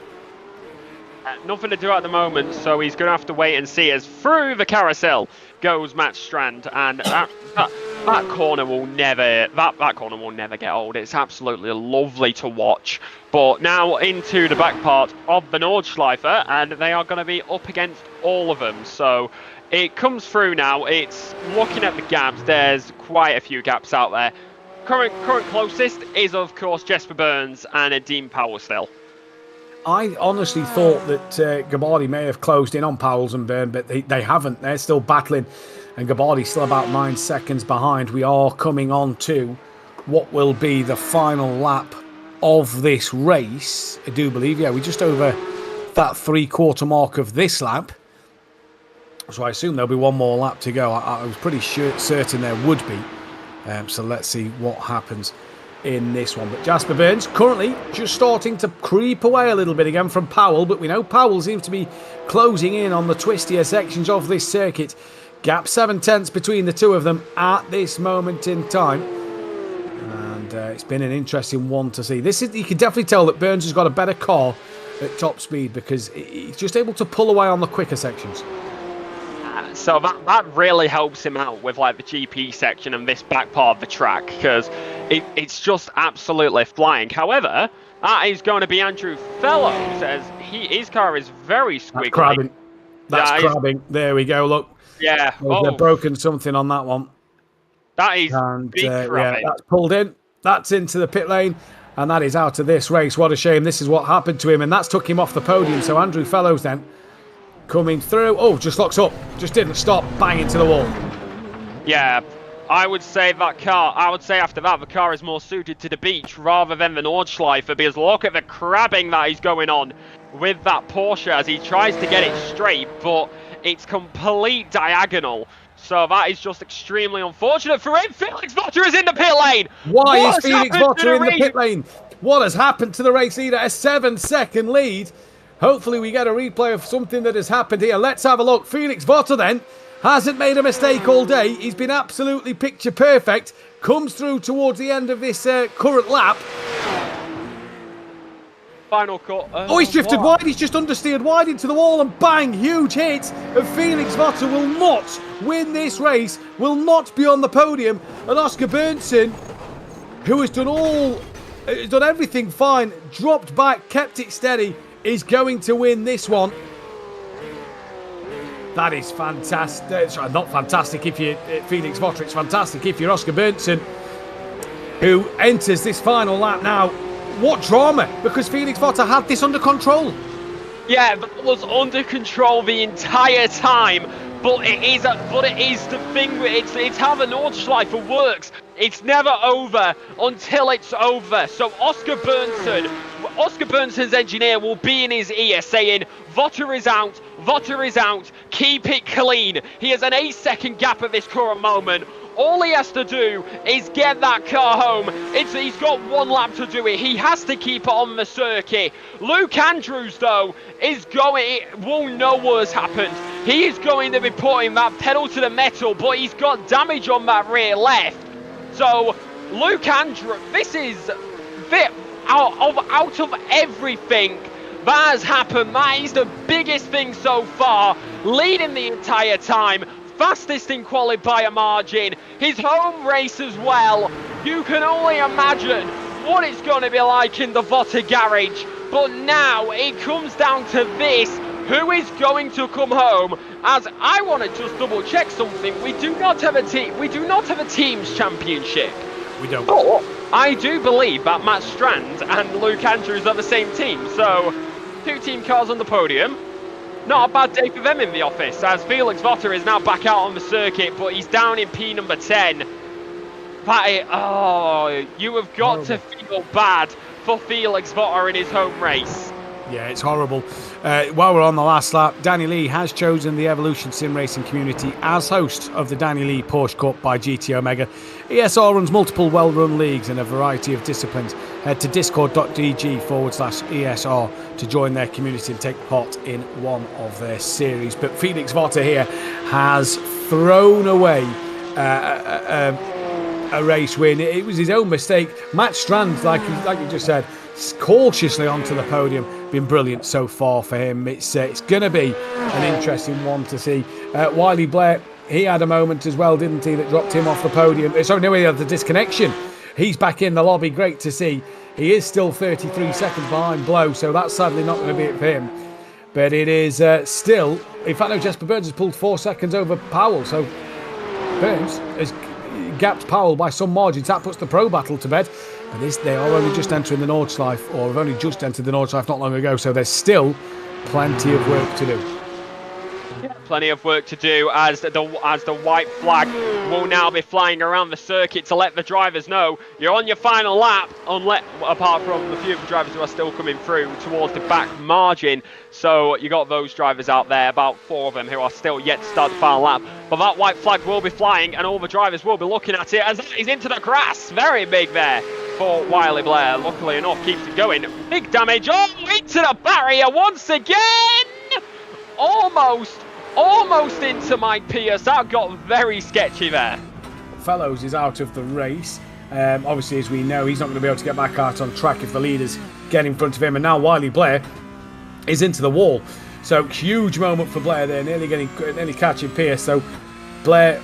Nothing to do at the moment, so he's going to have to wait and see as through the carousel goes Matt Strand, and that corner will never get old. It's absolutely lovely to watch. But now into the back part of the Nordschleife, and they are going to be up against all of them. So it comes through now. It's looking at the gaps. There's quite a few gaps out there. Current closest is of course Jesper Burns and Dean Powell still. I honestly thought that Gabardi may have closed in on Powell's and Byrne, but they haven't. They're still battling, and Gabardi's still about 9 seconds behind. We are coming on to what will be the final lap of this race. I do believe, we're just over that 3/4 mark of this lap. So I assume there'll be one more lap to go. I was pretty certain there would be. So let's see what happens in this one. But Jasper Burns currently just starting to creep away a little bit again from Powell, but we know Powell seems to be closing in on the twistier sections of this circuit. Gap 7/10 between the two of them at this moment in time, and it's been an interesting one to see. You can definitely tell that Burns has got a better car at top speed because he's just able to pull away on the quicker sections. So that really helps him out with like the GP section and this back part of the track, because it's just absolutely flying. However, that is going to be Andrew Fellows, as his car is very squiggly. That's crabbing. There we go, look. Yeah. They've broken something on that one. That is big crabbing. Yeah, that's pulled in. That's into the pit lane. And that is out of this race. What a shame. This is what happened to him. And that's took him off the podium. So Andrew Fellows then coming through. Oh, just locks up. Just didn't stop. Bang into the wall. Yeah. I would say after that, the car is more suited to the beach rather than the Nordschleife, because look at the crabbing that is going on with that Porsche as he tries to get it straight, but it's complete diagonal. So that is just extremely unfortunate for him. Felix Votter is in the pit lane. Why is Felix Votter in the pit lane? What has happened to the race leader? A 7-second lead. Hopefully we get a replay of something that has happened here. Let's have a look. Felix Votter then hasn't made a mistake all day. He's been absolutely picture perfect. Comes through towards the end of this current lap. Final cut. Oh, he's drifted wide. He's just understeered wide into the wall, and bang, huge hit. And Felix Votter will not win this race, will not be on the podium. And Oscar Bernson, who has done everything fine, dropped back, kept it steady, is going to win this one. That is fantastic. Sorry, not fantastic if you're Felix Votter. It's fantastic if you're Oscar Bernson, who enters this final lap now. What drama, because Felix Votter had this under control. Yeah, but it was under control the entire time. But it is the thing. It's how the Nordschleife works. It's never over until it's over. So Oscar Bernsen's engineer will be in his ear saying, Votter is out, Votter is out, keep it clean. He has an 8-second gap at this current moment. All he has to do is get that car home. He's got one lap to do it. He has to keep it on the circuit. Luke Andrews, though, will know what has happened. He is going to be putting that pedal to the metal, but he's got damage on that rear left. So, Luke Andrews, this is out of everything that has happened, that is the biggest thing so far, leading the entire time. Fastest in qualifier margin, his home race as well. You can only imagine what it's going to be like in the Votter garage. But now it comes down to this: who is going to come home? As I want to just double check something, we do not have a teams championship. We don't. But I do believe that Matt Strand and Luke Andrews are the same team. So 2 team cars on the podium. Not a bad day for them in the office, as Felix Votter is now back out on the circuit, but he's down in P number 10. You have got to feel bad for Felix Votter in his home race. Yeah, it's horrible. While we're on the last lap, Danny Lee has chosen the Evolution Sim Racing community as host of the Danny Lee Porsche Cup by GT Omega. ESR runs multiple well-run leagues in a variety of disciplines. Head to discord.gg/ESR to join their community and take part in one of their series. But Felix Votter here has thrown away a race win. It was his own mistake. Matt Strand, like you just said, cautiously onto the podium. Been brilliant so far for him. It's going to be an interesting one to see. Wiley Blair, he had a moment as well, didn't he, that dropped him off the podium. Sorry, no, he had the disconnection. He's back in the lobby. Great to see. He is still 33 seconds behind Blow, so that's sadly not going to be it for him. But it is still... In fact, no, Jesper Burns has pulled 4 seconds over Powell, so Burns has gapped Powell by some margins. That puts the pro battle to bed. But they are only just entering the Nordschleife, or have only just entered the Nordschleife not long ago, so there's still plenty of work to do. Plenty of work to do as the white flag will now be flying around the circuit to let the drivers know you're on your final lap, apart from the few of the drivers who are still coming through towards the back margin. So you got those drivers out there, about 4 of them, who are still yet to start the final lap. But that white flag will be flying and all the drivers will be looking at it as he's into the grass. Very big there for Wiley Blair. Luckily enough, keeps it going. Big damage. Oh, into the barrier once again. Almost into Mike Pierce. That got very sketchy there. Fellows is out of the race. Obviously, as we know, he's not going to be able to get back out on track if the leaders get in front of him. And now Wiley Blair is into the wall. So huge moment for Blair there, nearly catching Pierce. So Blair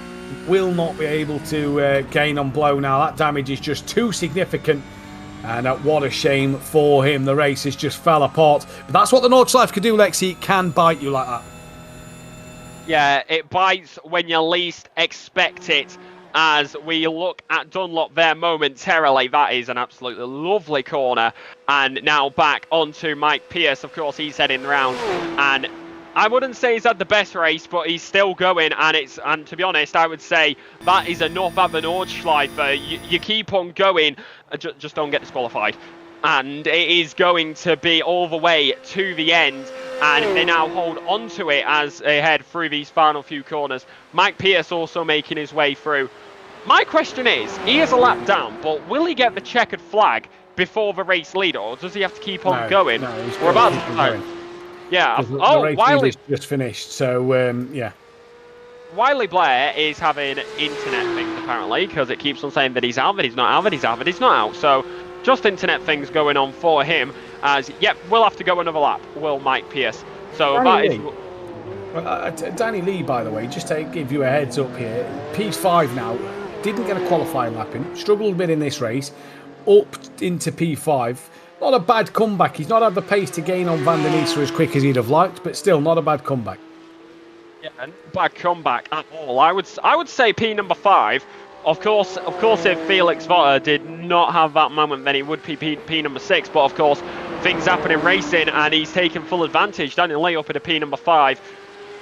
will not be able to gain on blow now. That damage is just too significant. And what a shame for him. The race has just fell apart. But that's what the Nordschleife can do, Lexi. It can bite you like that. Yeah, it bites when you least expect it. As we look at Dunlop there momentarily, that is an absolutely lovely corner. And now back onto Mike Pierce. Of course, he's heading round. And I wouldn't say he's had the best race, but he's still going. And to be honest, I would say that is enough at the Nordschleife. You keep on going, just don't get disqualified. And it is going to be all the way to the end. And they now hold on to it as they head through these final few corners. Mike Pierce also making his way through. My question is, he is a lap down, but will he get the checkered flag before the race leader, or does he have to keep on going? No, he's We're about to going. Yeah. The race Wiley just finished, so yeah. Wiley Blair is having internet things apparently, because it keeps on saying that he's out, that he's not out, that he's out, that he's not out. So just internet things going on for him. As yep, we'll have to go another lap. Will Mike Pierce? So Danny Lee, by the way, just to give you a heads up here, P5 now, didn't get a qualifying lap in, struggled a bit in this race, up into P5. Not a bad comeback. He's not had the pace to gain on Van der Niester as quick as he'd have liked, but still not a bad comeback. Yeah, bad comeback at all. I would say P number 5. Of course, if Felix Votter did not have that moment, then he would be P number 6. But of course, things happen in racing, and he's taken full advantage. Daniel Lee up at a P number 5.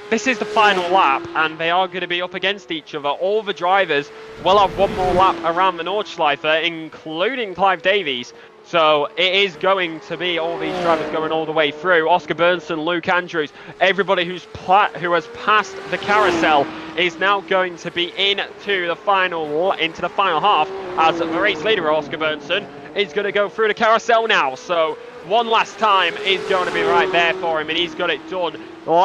This is the final lap, and they are going to be up against each other. All the drivers will have one more lap around the Nordschleife, including Clive Davies. So it is going to be all these drivers going all the way through. Oscar Bernson, Luke Andrews, everybody who has passed the carousel is now going to be into the final half, as the race leader Oscar Bernson is going to go through the carousel now. So one last time is going to be right there for him, and he's got it done.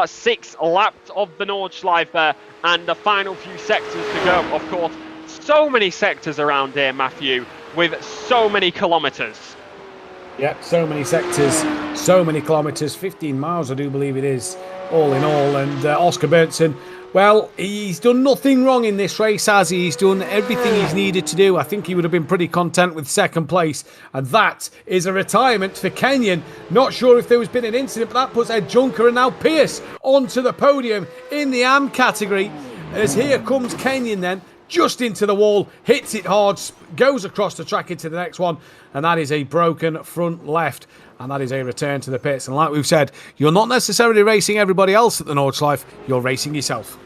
6 laps of the Nordschleife and the final few sectors to go. Of course, so many sectors around here, Matthew, with so many kilometres. Yeah, so many sectors, so many kilometres, 15 miles I do believe it is, all in all. And Oscar Bernson, well, he's done nothing wrong in this race, has he? He's done everything he's needed to do. I think he would have been pretty content with second place. And that is a retirement for Kenyon. Not sure if there has been an incident, but that puts Ed Junker and now Pierce onto the podium in the AM category. As here comes Kenyon then, just into the wall, hits it hard, goes across the track into the next one, and that is a broken front left, and that is a return to the pits. And like we've said, you're not necessarily racing everybody else at the Nordschleife, you're racing yourself.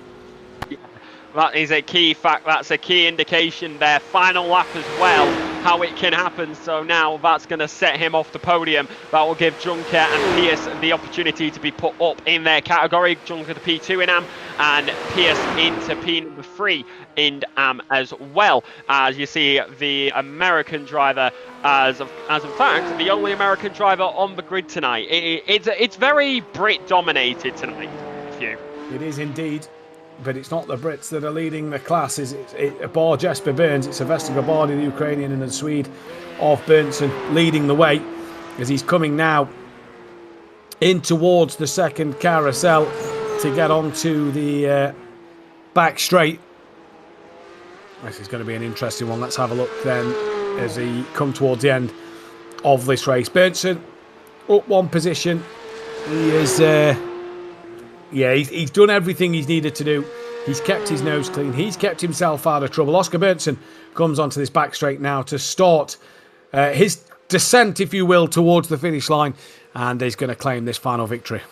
That is a key fact, that's a key indication there. Final lap as well, how it can happen. So now that's going to set him off the podium. That will give Junker and Pierce the opportunity to be put up in their category. Junker to P2 in AM and Pierce into P number 3 in AM as well. As you see, the American driver as in fact the only American driver on the grid tonight. It's very Brit dominated tonight. It is indeed. But it's not the Brits that are leading the class. It's Jesper Burns, it's Sylvester Gabardi, the Ukrainian, and the Swede of Bernson leading the way as he's coming now in towards the second carousel to get onto the back straight. This is going to be an interesting one. Let's have a look then as he come towards the end of this race. Bernson up one position. He is... Yeah, he's done everything he's needed to do. He's kept his nose clean. He's kept himself out of trouble. Oscar Bernson comes onto this back straight now to start his descent, if you will, towards the finish line. And he's going to claim this final victory.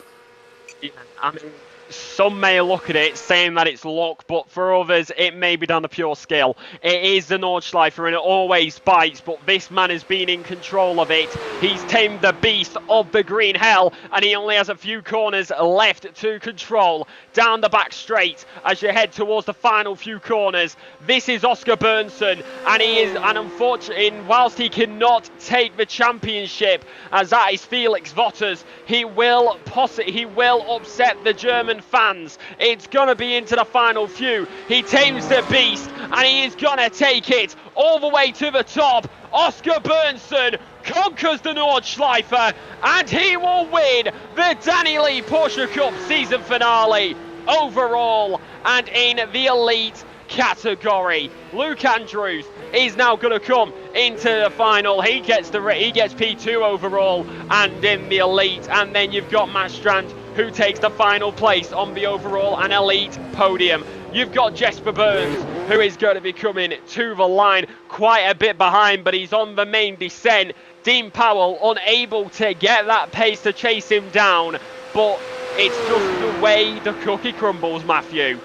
Yeah, I mean, some may look at it saying that it's luck, but for others it may be down to pure skill. It is the Nordschleife and it always bites, but this man has been in control of it. He's tamed the beast of the green hell, and he only has a few corners left to control. Down the back straight as you head towards the final few corners. This is Oscar Bernson, and he is, and unfortunately, whilst he cannot take the championship, as that is Felix Votters, he will upset the German fans. It's gonna be into the final few. He tames the beast, and he is gonna take it all the way to the top. Oscar Bernson conquers the Nordschleife, and he will win the Danny Lee Porsche Cup season finale overall and in the elite category. Luke Andrews is now going to come into the final. He gets P2 overall and in the elite, and then you've got Matt Strand, who takes the final place on the overall and elite podium. You've got Jesper Burns, who is going to be coming to the line quite a bit behind, but he's on the main descent. Dean Powell unable to get that pace to chase him down, but it's just the way the cookie crumbles, Matthew.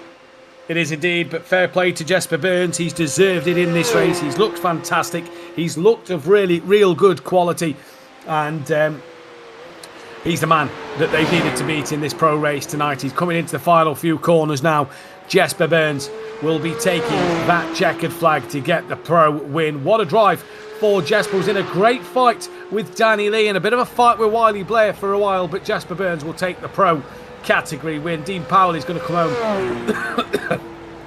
It is indeed, but fair play to Jesper Burns. He's deserved it in this race. He's looked fantastic. He's looked of real good quality, and he's the man that they've needed to beat in this pro race tonight. He's coming into the final few corners now. Jesper Burns will be taking that checkered flag to get the pro win. What a drive for Jesper. Was in a great fight with Danny Lee and a bit of a fight with Wiley Blair for a while, but Jesper Burns will take the pro category win. Dean Powell is going to come home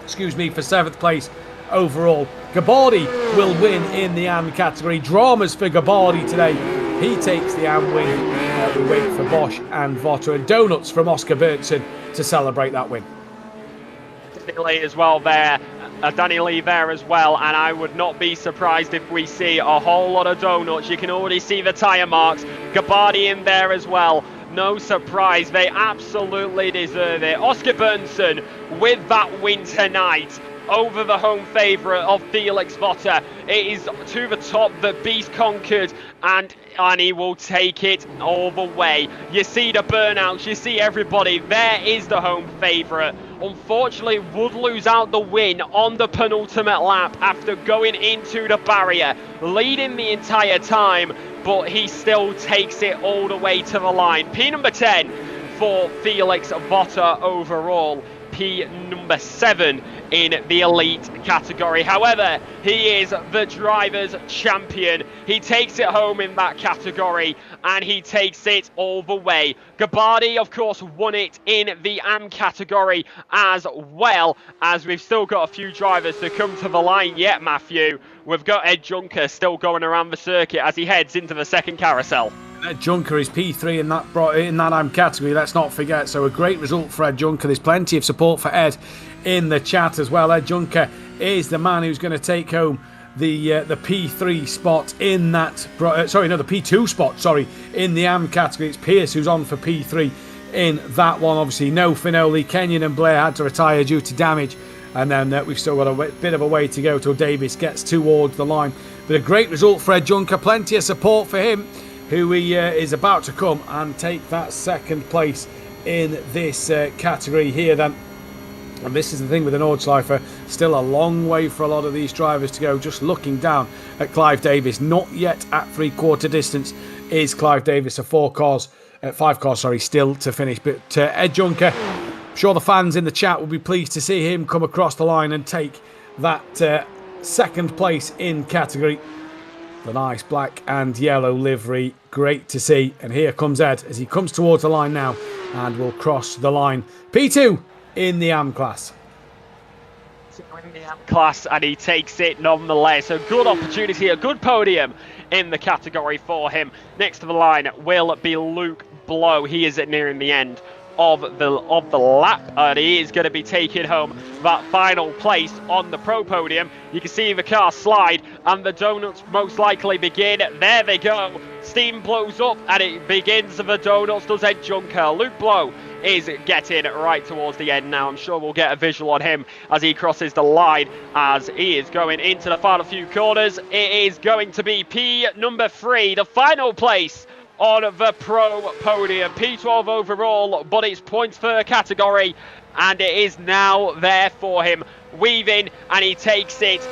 excuse me, for 7th place overall. Gabardi will win in the AM category. Dramas for Gabardi today. He takes the AM win. We wait for Bosch and Votter, and donuts from Oscar Bertson to celebrate that win. Danny Lee as well there. Danny Lee there as well, and I would not be surprised if we see a whole lot of donuts. You can already see the tyre marks. Gabardi in there as well. No surprise, they absolutely deserve it. Oscar Berntsen with that win tonight over the home favourite of Felix Votter. It is to the top, the beast conquered, and he will take it all the way. You see the burnouts, you see everybody. There is the home favourite. Unfortunately, would lose out the win on the penultimate lap after going into the barrier, leading the entire time, but he still takes it all the way to the line. P number 10 for Felix Votter overall. P number 7 in the elite category. However, he is the driver's champion. He takes it home in that category, and he takes it all the way. Gabardi, of course, won it in the AM category as well, as we've still got a few drivers to come to the line yet, Matthew. We've got Ed Juncker still going around the circuit as he heads into the second carousel. Ed Juncker is P3 in that AM category, let's not forget. So a great result for Ed Juncker. There's plenty of support for Ed in the chat as well. Ed Juncker is the man who's going to take home the P3 spot in that... the P2 spot, in the AM category. It's Pierce who's on for P3 in that one. Obviously, no Finoli. Kenyon and Blair had to retire due to damage. And then we've still got a bit of a way to go till Davis gets towards the line. But a great result for Ed Juncker. Plenty of support for him, who he is about to come and take that second place in this category here then. And this is the thing with the Nordschleife, still a long way for a lot of these drivers to go. Just looking down at Clive Davis, not yet at 3/4 distance is Clive Davis. 5 cars, still to finish. But Ed Juncker, I'm sure the fans in the chat will be pleased to see him come across the line and take that second place in category. The nice black and yellow livery, great to see. And here comes Ed as he comes towards the line now and will cross the line. P2 in the AM class. In the AM class, and he takes it nonetheless. A good opportunity, a good podium in the category for him. Next to the line will be Luke Blow. He is nearing the end of the lap, and he is going to be taking home that final place on the pro podium. You can see the car slide, and the donuts most likely begin. There they go. Steam blows up, and it begins. The donuts does Ed Juncker. Luke Blow is getting right towards the end now. I'm sure we'll get a visual on him as he crosses the line, as he is going into the final few corners. It is going to be P number 3, the final place on the pro podium. P12 overall, but it's points per category, and it is now there for him. Weaving, and he takes it.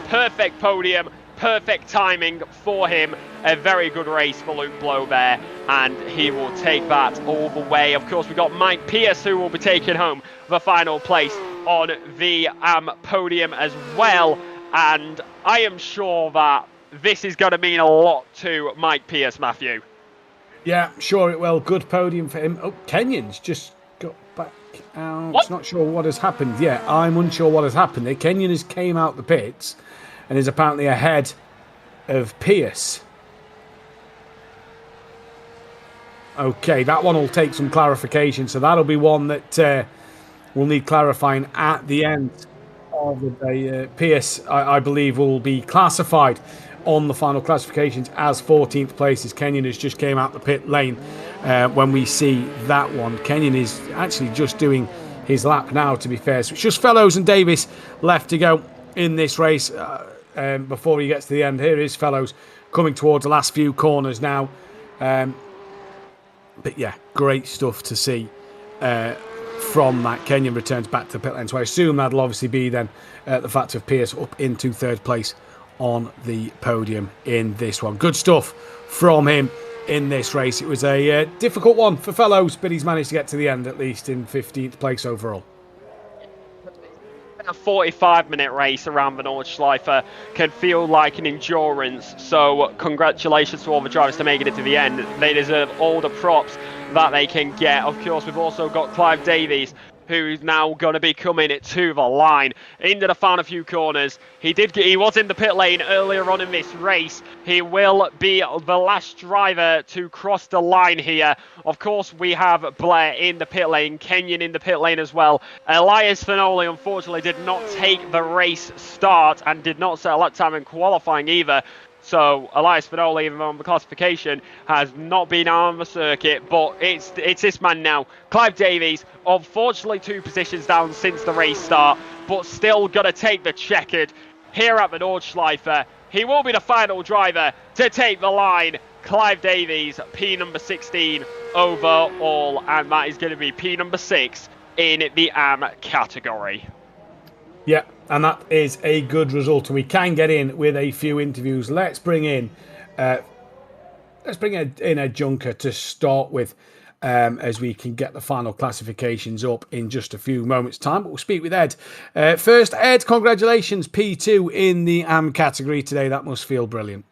Perfect podium, perfect timing for him. A very good race for Luke Blow there, and he will take that all the way. Of course, we've got Mike Pierce, who will be taking home the final place on the podium as well, and I am sure that this is going to mean a lot to Mike Pierce, Matthew. Yeah, sure it will. Good podium for him. Oh, Kenyon's just got back out. What? Not sure what has happened. Yeah, I'm unsure what has happened there. Kenyon has came out the pits and is apparently ahead of Pierce. Okay, that one will take some clarification. So that'll be one that will need clarifying at the end of the day. Pierce, I believe, will be classified on the final classifications as 14th place, as Kenyon has just came out the pit lane. When we see that one, Kenyon is actually just doing his lap now, to be fair. So it's just Fellows and Davis left to go in this race before he gets to the end. Here is Fellows coming towards the last few corners now. But yeah, great stuff to see from that. Kenyon returns back to the pit lane. So I assume that'll obviously be then the fact of Pierce up into third place on the podium in this one. Good stuff from him in this race. It was a difficult one for Fellows, but he's managed to get to the end, at least in 15th place overall. A 45-minute race around the Nordschleife can feel like an endurance, so congratulations to all the drivers to making it to the end. They deserve all the props that they can get. Of course, we've also got Clive Davies, who's now going to be coming to the line into the final few corners. He was in the pit lane earlier on in this race. He will be the last driver to cross the line here. Of course, we have Blair in the pit lane, Kenyon in the pit lane as well. Elias Finoli, unfortunately, did not take the race start and did not set a lap time in qualifying either. So Elias Finoli, even on the classification, has not been on the circuit, but it's this man now, Clive Davies, unfortunately 2 positions down since the race start, but still going to take the checkered here at the Nordschleife. He will be the final driver to take the line. Clive Davies, P number 16 overall, and that is going to be P number 6 in the AM category. Yeah, and that is a good result, and we can get in with a few interviews. Let's bring in a Junker to start with, as we can get the final classifications up in just a few moments' time. But we'll speak with Ed first. Ed, congratulations, P2 in the AM category today. That must feel brilliant.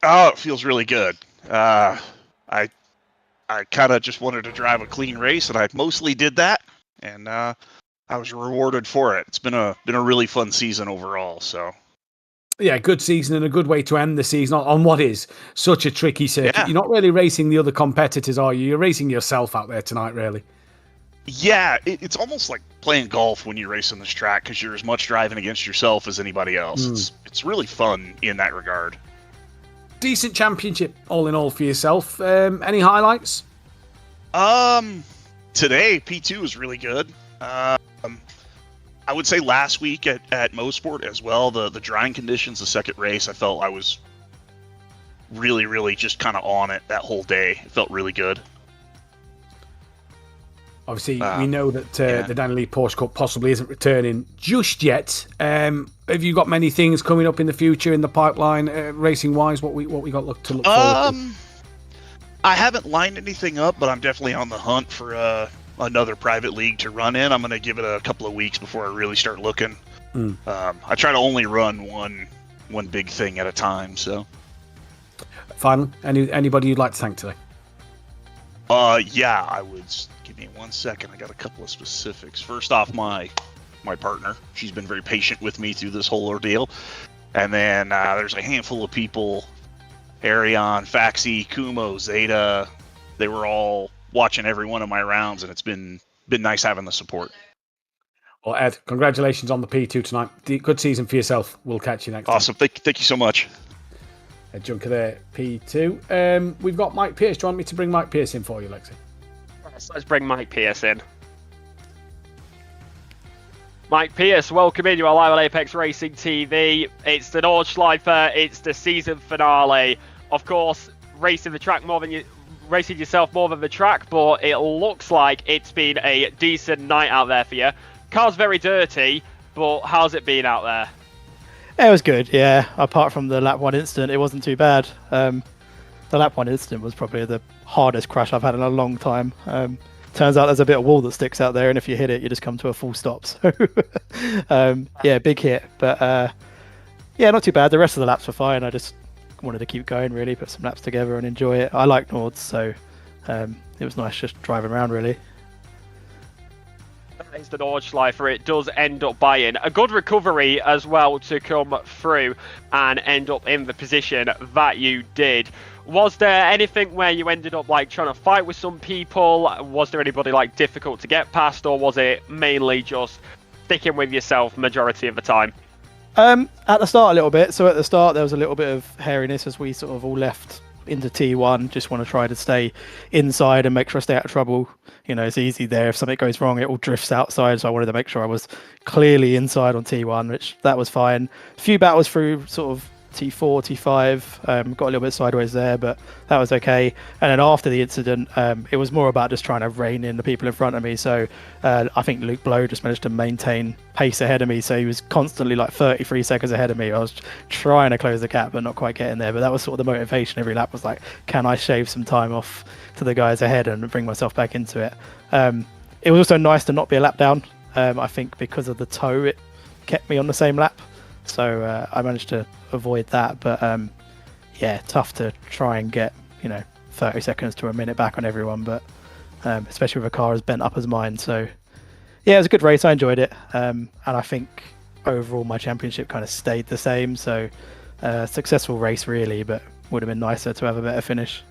Oh, it feels really good. I kind of just wanted to drive a clean race, and I mostly did that, and I was rewarded for it. It's been a really fun season overall. So, yeah, good season and a good way to end the season on what is such a tricky circuit. Yeah. You're not really racing the other competitors, are you? You're racing yourself out there tonight, really. Yeah, it's almost like playing golf when you race on this track, because you're as much driving against yourself as anybody else. It's really fun in that regard. Decent championship, all in all, for yourself. Any highlights? Today P2 was really good. I would say last week at Mosport as well, the drying conditions, the second race, I felt I was really, really just kind of on it that whole day. It felt really good. Obviously, we know that the Danny Lee Porsche Cup possibly isn't returning just yet. Have you got many things coming up in the future in the pipeline, racing-wise? What we got to look forward to? I haven't lined anything up, but I'm definitely on the hunt for another private league to run in. I'm going to give it a couple of weeks before I really start looking. I try to only run one big thing at a time. So, finally, anybody you'd like to thank today? Yeah, I would. Give me 1 second. I got a couple of specifics. First off, my partner. She's been very patient with me through this whole ordeal. And then there's a handful of people: Arion, Faxi, Kumo, Zeta. They were all watching every one of my rounds, and it's been nice having the support. Well, Ed, congratulations on the P2 tonight. Good season for yourself. We'll catch you next time. Awesome. Thank you so much. Ed Junker there, P2. We've got Mike Pierce. Do you want me to bring Mike Pierce in for you, Lexi? Yes, let's bring Mike Pierce in. Mike Pierce, welcome in. You are live on Apex Racing TV. It's the Nordschleife. It's the season finale. Of course, racing yourself more than the track, but it looks like it's been a decent night out there for you. Car's very dirty, but how's it been out there? It was good, yeah. Apart from the lap 1 incident, it wasn't too bad. The lap 1 incident was probably the hardest crash I've had in a long time. Turns out there's a bit of wall that sticks out there, and if you hit it, you just come to a full stop. So, yeah, big hit. But, yeah, not too bad. The rest of the laps were fine. I just wanted to keep going, really, put some laps together and enjoy it. I like Nords, so it was nice just driving around, really. It's the Nordschleife. It does end up buying a good recovery as well to come through and end up in the position that you did. Was there anything where you ended up like trying to fight with some people? Was there anybody like difficult to get past, or was it mainly just sticking with yourself majority of the time? At the start a little bit. So at the start there was a little bit of hairiness as we sort of all left into T1. Just want to try to stay inside and make sure I stay out of trouble. You know, it's easy there. If something goes wrong, it all drifts outside. So I wanted to make sure I was clearly inside on T1, which that was fine. A few battles through sort of T4, T5, got a little bit sideways there, but that was okay. And then after the incident, it was more about just trying to rein in the people in front of me. So I think Luke Blow just managed to maintain pace ahead of me. So he was constantly like 33 seconds ahead of me. I was trying to close the gap, but not quite getting there. But that was sort of the motivation every lap, was like, can I shave some time off to the guys ahead and bring myself back into it? It was also nice to not be a lap down. I think because of the tow, it kept me on the same lap. So I managed to avoid that, but yeah, tough to try and get 30 seconds to a minute back on everyone, but especially with a car as bent up as mine. So yeah, it was a good race. I enjoyed it, and I think overall my championship kind of stayed the same. So successful race really, but would have been nicer to have a better finish.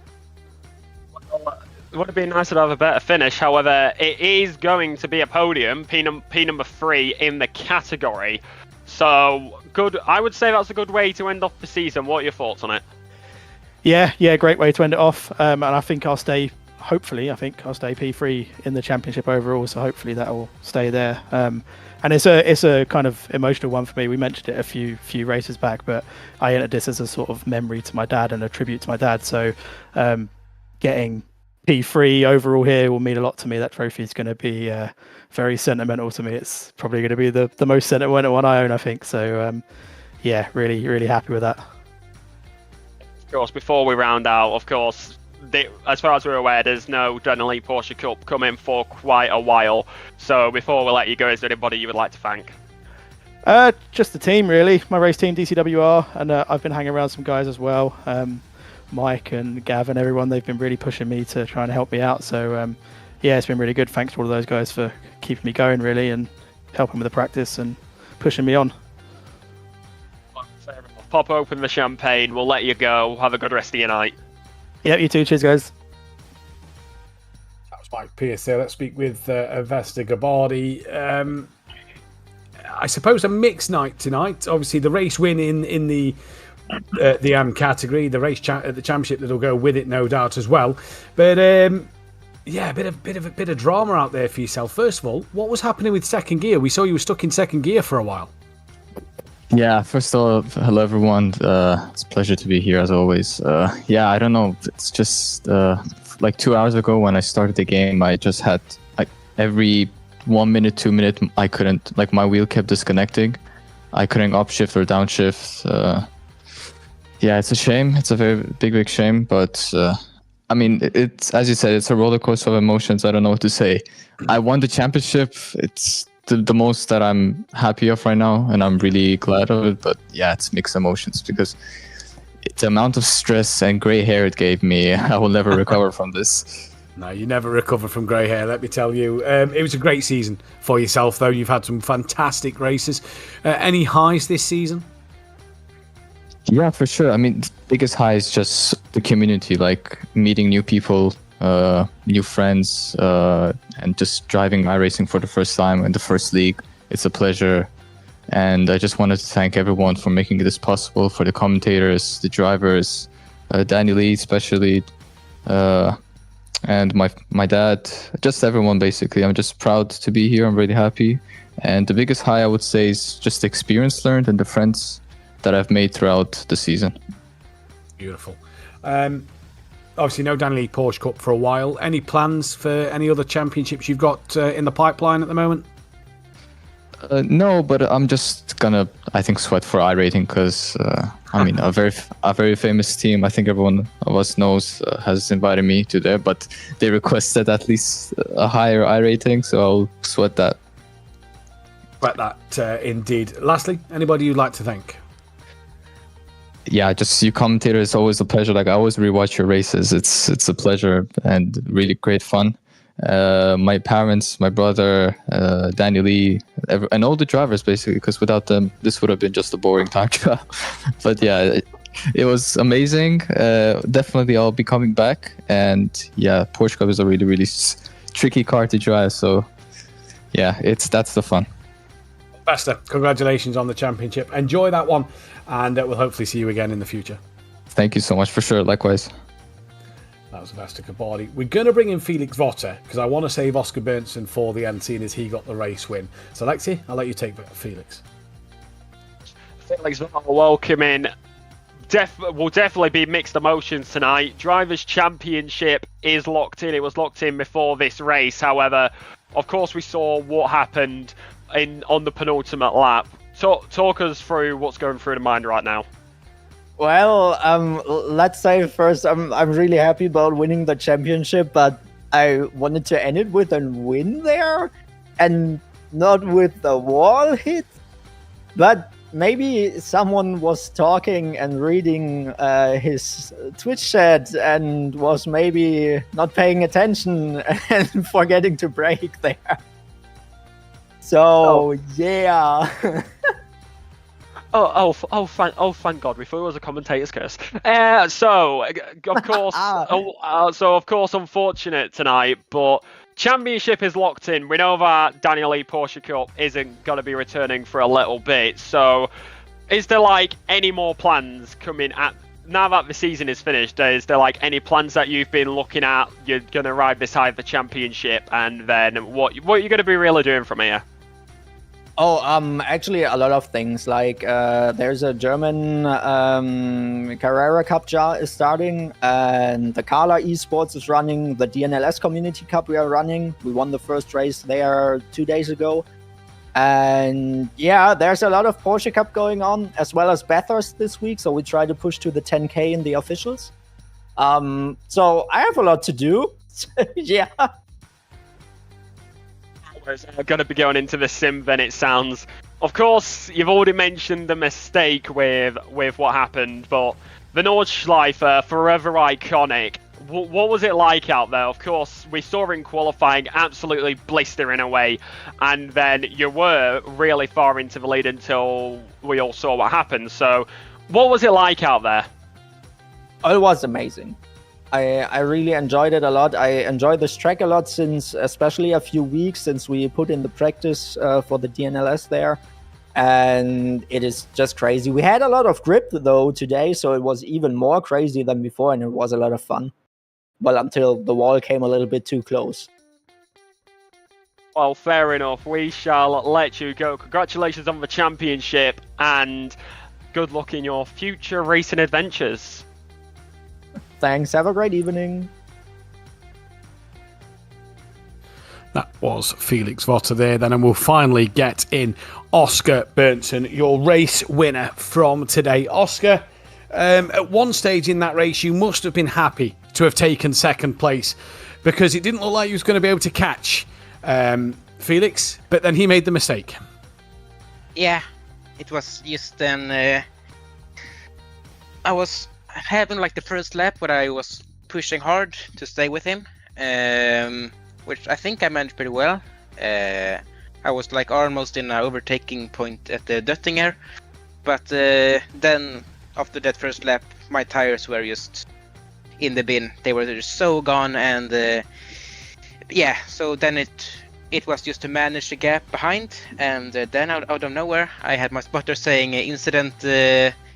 It would have been nicer to have a better finish. However, it is going to be a podium, P number 3 in the category. So good. I would say that's a good way to end off the season. What are your thoughts on it? Yeah, great way to end it off. And I think I'll stay. Hopefully, I think I'll stay P3 in the championship overall. So hopefully that will stay there. And it's a kind of emotional one for me. We mentioned it a few races back, but I entered this as a sort of memory to my dad and a tribute to my dad. So getting P3 overall here will mean a lot to me. That trophy is going to be very sentimental to me. It's probably going to be the most sentimental one I own, I think. So yeah, really happy with that. Of course, before we round out, of course, as far as we're aware, there's no Daniel Porsche Cup coming for quite a while. So before we let you go, is there anybody you would like to thank? Just the team, really. My race team, DCWR, and I've been hanging around some guys as well. Mike and Gavin, everyone, they've been really pushing me to try and help me out. So yeah, it's been really good. Thanks to all of those guys for keeping me going, really, and helping with the practice and pushing me on. Pop open the champagne. We'll let you go. Have a good rest of your night. Yeah, you too. Cheers, guys. That was Mike Pierce there. Let's speak with Vesta Gabardi. I suppose a mixed night tonight. Obviously, the race win in the AM category, the race the championship that'll go with it, no doubt as well. But yeah, a bit of drama out there for yourself. First of all, what was happening with second gear? We saw you were stuck in second gear for a while. Yeah, first of all, hello everyone. It's a pleasure to be here as always. Yeah, I don't know. It's just like 2 hours ago when I started the game, I just had like every 1 minute, 2 minute, I couldn't, like my wheel kept disconnecting. I couldn't upshift or downshift. Yeah, it's a shame. It's a very big shame. But I mean, it's as you said, it's a roller coaster of emotions. I don't know what to say. I won the championship. It's the most that I'm happy of right now, and I'm really glad of it. But yeah, it's mixed emotions because the amount of stress and gray hair it gave me, I will never recover from this. No, you never recover from grey hair, let me tell you. It was a great season for yourself, though. You've had some fantastic races. Any highs this season? Yeah, for sure. I mean, the biggest high is just the community, like meeting new people, new friends, and just driving iRacing for the first time in the first league. It's a pleasure. And I just wanted to thank everyone for making this possible, for the commentators, the drivers, Danny Lee especially, and my dad, just everyone basically. I'm just proud to be here. I'm really happy. And the biggest high I would say is just the experience learned and the friends that I've made throughout the season. Beautiful. Obviously, no Danny Lee Porsche Cup for a while. Any plans for any other championships you've got in the pipeline at the moment? No, but I'm just gonna, I think, sweat for iRating because I mean, a very famous team. I think everyone of us knows has invited me to there, but they requested at least a higher iRating, so I'll sweat that. Sweat that, indeed. Lastly, anybody you'd like to thank? Yeah, just you commentators. It's always a pleasure. Like I always rewatch your races. It's a pleasure and really great fun. My parents, my brother, Danny Lee, and all the drivers basically, because without them, this would have been just a boring time trial. But yeah, it was amazing. Definitely, I'll be coming back. And yeah, Porsche Cup is a really, really tricky car to drive. So yeah, that's the fun. Bester, congratulations on the championship. Enjoy that one, and we'll hopefully see you again in the future. Thank you so much, for sure. Likewise. That was Vesta Kabali. We're going to bring in Felix Votter because I want to save Oscar Berntsen for the end, seeing as he got the race win. So, Lexi, I'll let you take Felix. Felix Votter, welcome in. Will definitely be mixed emotions tonight. Drivers' Championship is locked in. It was locked in before this race. However, of course, we saw what happened on the penultimate lap. Talk us through what's going through the mind right now. Well, let's say first, I'm really happy about winning the championship, but I wanted to end it with a win there, and not with the wall hit. But maybe someone was talking and reading his Twitch chat and was maybe not paying attention and forgetting to brake there. So yeah. Thank God! We thought it was a commentator's curse. Of course, unfortunate tonight, but championship is locked in. We know that Daniel Lee Porsche Cup isn't going to be returning for a little bit. So, is there any more plans coming at now that the season is finished? Is there any plans that you've been looking at? You're going to ride beside the championship, and then what are you going to be really doing from here? Actually a lot of things. There's a German Carrera Cup is starting, and the Kala esports is running. The DNLS Community Cup we are running. We won the first race there 2 days ago. And yeah, there's a lot of Porsche Cup going on, as well as Bathurst this week. So we try to push to the 10K in the officials. So I have a lot to do. Yeah. We're going to be going into the sim then, it sounds. Of course, you've already mentioned the mistake with what happened, but the Nordschleife, forever iconic. What was it like out there? Of course, we saw in qualifying absolutely blistering away, and then you were really far into the lead until we all saw what happened. So, what was it like out there? It was amazing. I really enjoyed it a lot. I enjoyed this track a lot since, especially a few weeks since we put in the practice for the DNLS there. And it is just crazy. We had a lot of grip though today, so it was even more crazy than before, and it was a lot of fun. Well, until the wall came a little bit too close. Well, fair enough. We shall let you go. Congratulations on the championship, and good luck in your future racing adventures. Thanks. Have a great evening. That was Felix Votter there then, and we'll finally get in Oscar Berntsen, your race winner from today. Oscar, at one stage in that race, you must have been happy to have taken second place because it didn't look like you was going to be able to catch Felix, but then he made the mistake. Yeah, it was just then I was having the first lap where I was pushing hard to stay with him, which I think I managed pretty well. I was almost in an overtaking point at the Döttinger, but then after that first lap my tires were just in the bin. They were just so gone, and yeah, so then it was just to manage the gap behind, and then out of nowhere I had my spotter saying incident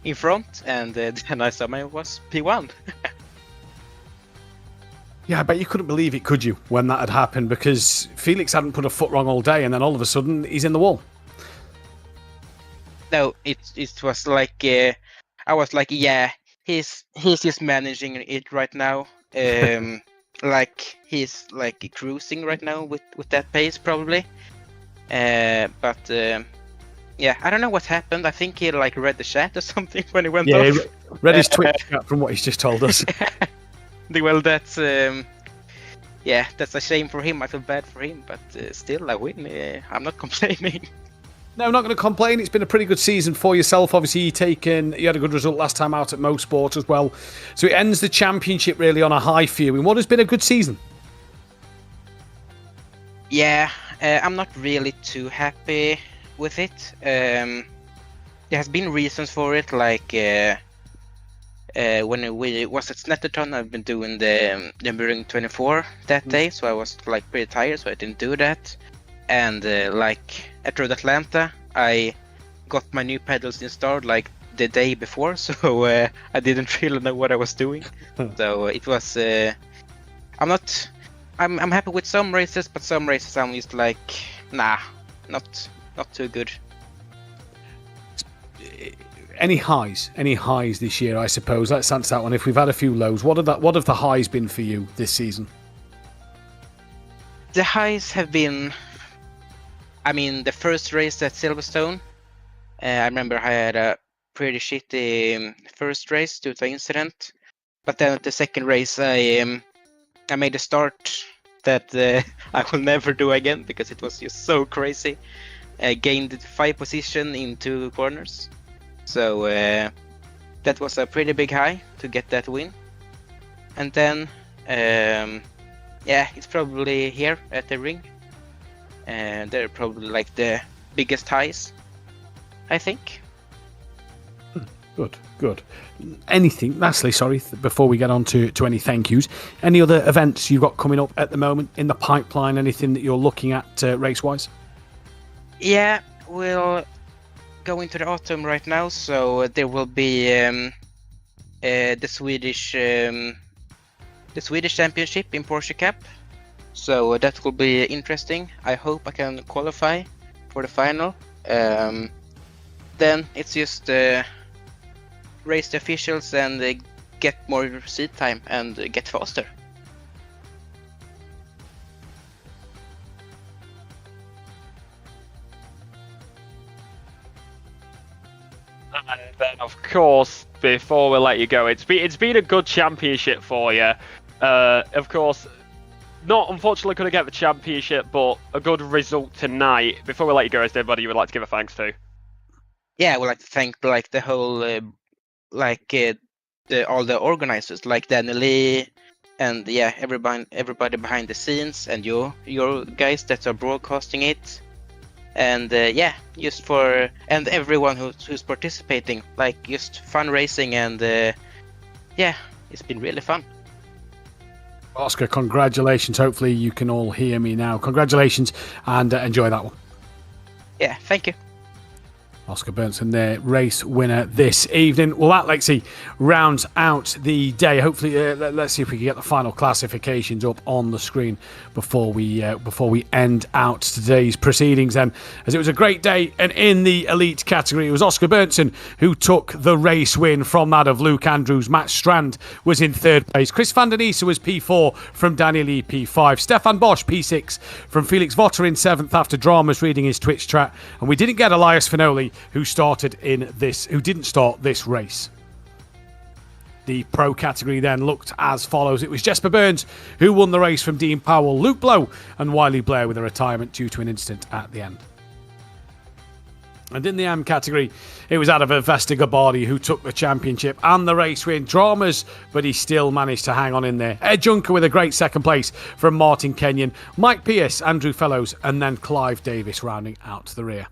in front, and then I saw mine was P1. Yeah, I bet you couldn't believe it, could you, when that had happened, because Felix hadn't put a foot wrong all day, and then all of a sudden he's in the wall. No, it was I was yeah, he's just managing it right now. He's cruising right now with that pace probably. But yeah, I don't know what happened. I think he read the chat or something when he went off. Yeah, read his Twitch chat from what he's just told us. Well, that's yeah, that's a shame for him. I feel bad for him, but still, I win. I'm not complaining. No, I'm not going to complain. It's been a pretty good season for yourself. Obviously, you had a good result last time out at Mosport as well. So it ends the championship really on a high for you in what has been a good season. Yeah, I'm not really too happy with it. There has been reasons for it, when we was at Snetterton, I've been doing the Nurburgring 24 that day, so I was like pretty tired, so I didn't do that. And like at Road Atlanta, I got my new pedals installed like the day before, so I didn't really know what I was doing. So it was. I'm happy with some races, but some races I'm just like, nah, not too good. Any highs this year, I suppose. Let's answer that one. If we've had a few lows, what have the highs been for you this season? The highs have been, I mean, the first race at Silverstone. I remember I had a pretty shitty first race due to an incident, but then at the second race I made a start that I will never do again because it was just so crazy. I gained 5 position in 2 corners. So that was a pretty big high to get that win. And then, it's probably here at the ring. And they're probably like the biggest highs, I think. Good. Anything, lastly, sorry, before we get on to any thank yous, any other events you've got coming up at the moment in the pipeline, anything that you're looking at race-wise? Yeah, we'll go into the autumn right now, so there will be the Swedish Championship in Porsche Cup. So that will be interesting. I hope I can qualify for the final. Then it's just race the officials and get more seat time and get faster. And then, of course, before we let you go, it's been a good championship for you. Of course, not unfortunately couldn't get the championship, but a good result tonight. Before we let you go, is there anybody you would like to give a thanks to? Yeah, I would like to thank like the whole all the organizers, like Danny Lee, and everybody behind the scenes, and your guys that are broadcasting it, and just for and everyone who's participating, like just fundraising, and it's been really fun. Oscar, congratulations. Hopefully you can all hear me now. Congratulations, and enjoy that one. Yeah, thank you. Oscar Berntsen, their race winner this evening. Well, that, Lexi, rounds out the day. Hopefully, let's see if we can get the final classifications up on the screen before we end out today's proceedings. Then, as it was a great day, and in the elite category, it was Oscar Berntsen who took the race win from that of Luke Andrews. Matt Strand was in 3rd place. Chris van der Niese was P4 from Daniel Lee, P5. Stefan Bosch, P6 from Felix Votter in 7th after Dramas reading his Twitch chat. And we didn't get Elias Finoli, who didn't start this race. The pro category then looked as follows. It was Jesper Burns who won the race from Dean Powell, Luke Blow and Wiley Blair with a retirement due to an incident at the end. And in the M category, it was Adava Vestigabardi who took the championship and the race win. Dramas, but he still managed to hang on in there. Ed Junker with a great 2nd place from Martin Kenyon, Mike Pierce, Andrew Fellows, and then Clive Davis rounding out the rear.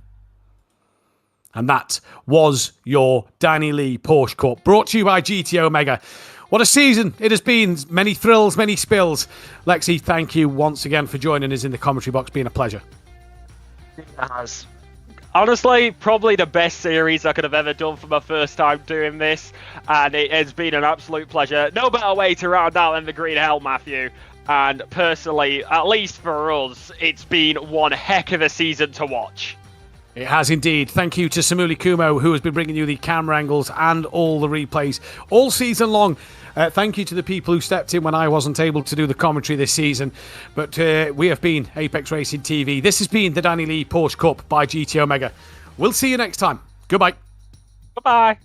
And that was your Danny Lee Porsche Cup, brought to you by GT Omega. What a season it has been. Many thrills, many spills. Lexi, thank you once again for joining us in the commentary box. Been a pleasure. It has. Honestly, probably the best series I could have ever done for my first time doing this. And it has been an absolute pleasure. No better way to round out than the Green Hell, Matthew. And personally, at least for us, it's been one heck of a season to watch. It has indeed. Thank you to Samuli Kumo, who has been bringing you the camera angles and all the replays all season long. Thank you to the people who stepped in when I wasn't able to do the commentary this season. But we have been Apex Racing TV. This has been the Danny Lee Porsche Cup by GT Omega. We'll see you next time. Goodbye. Bye-bye.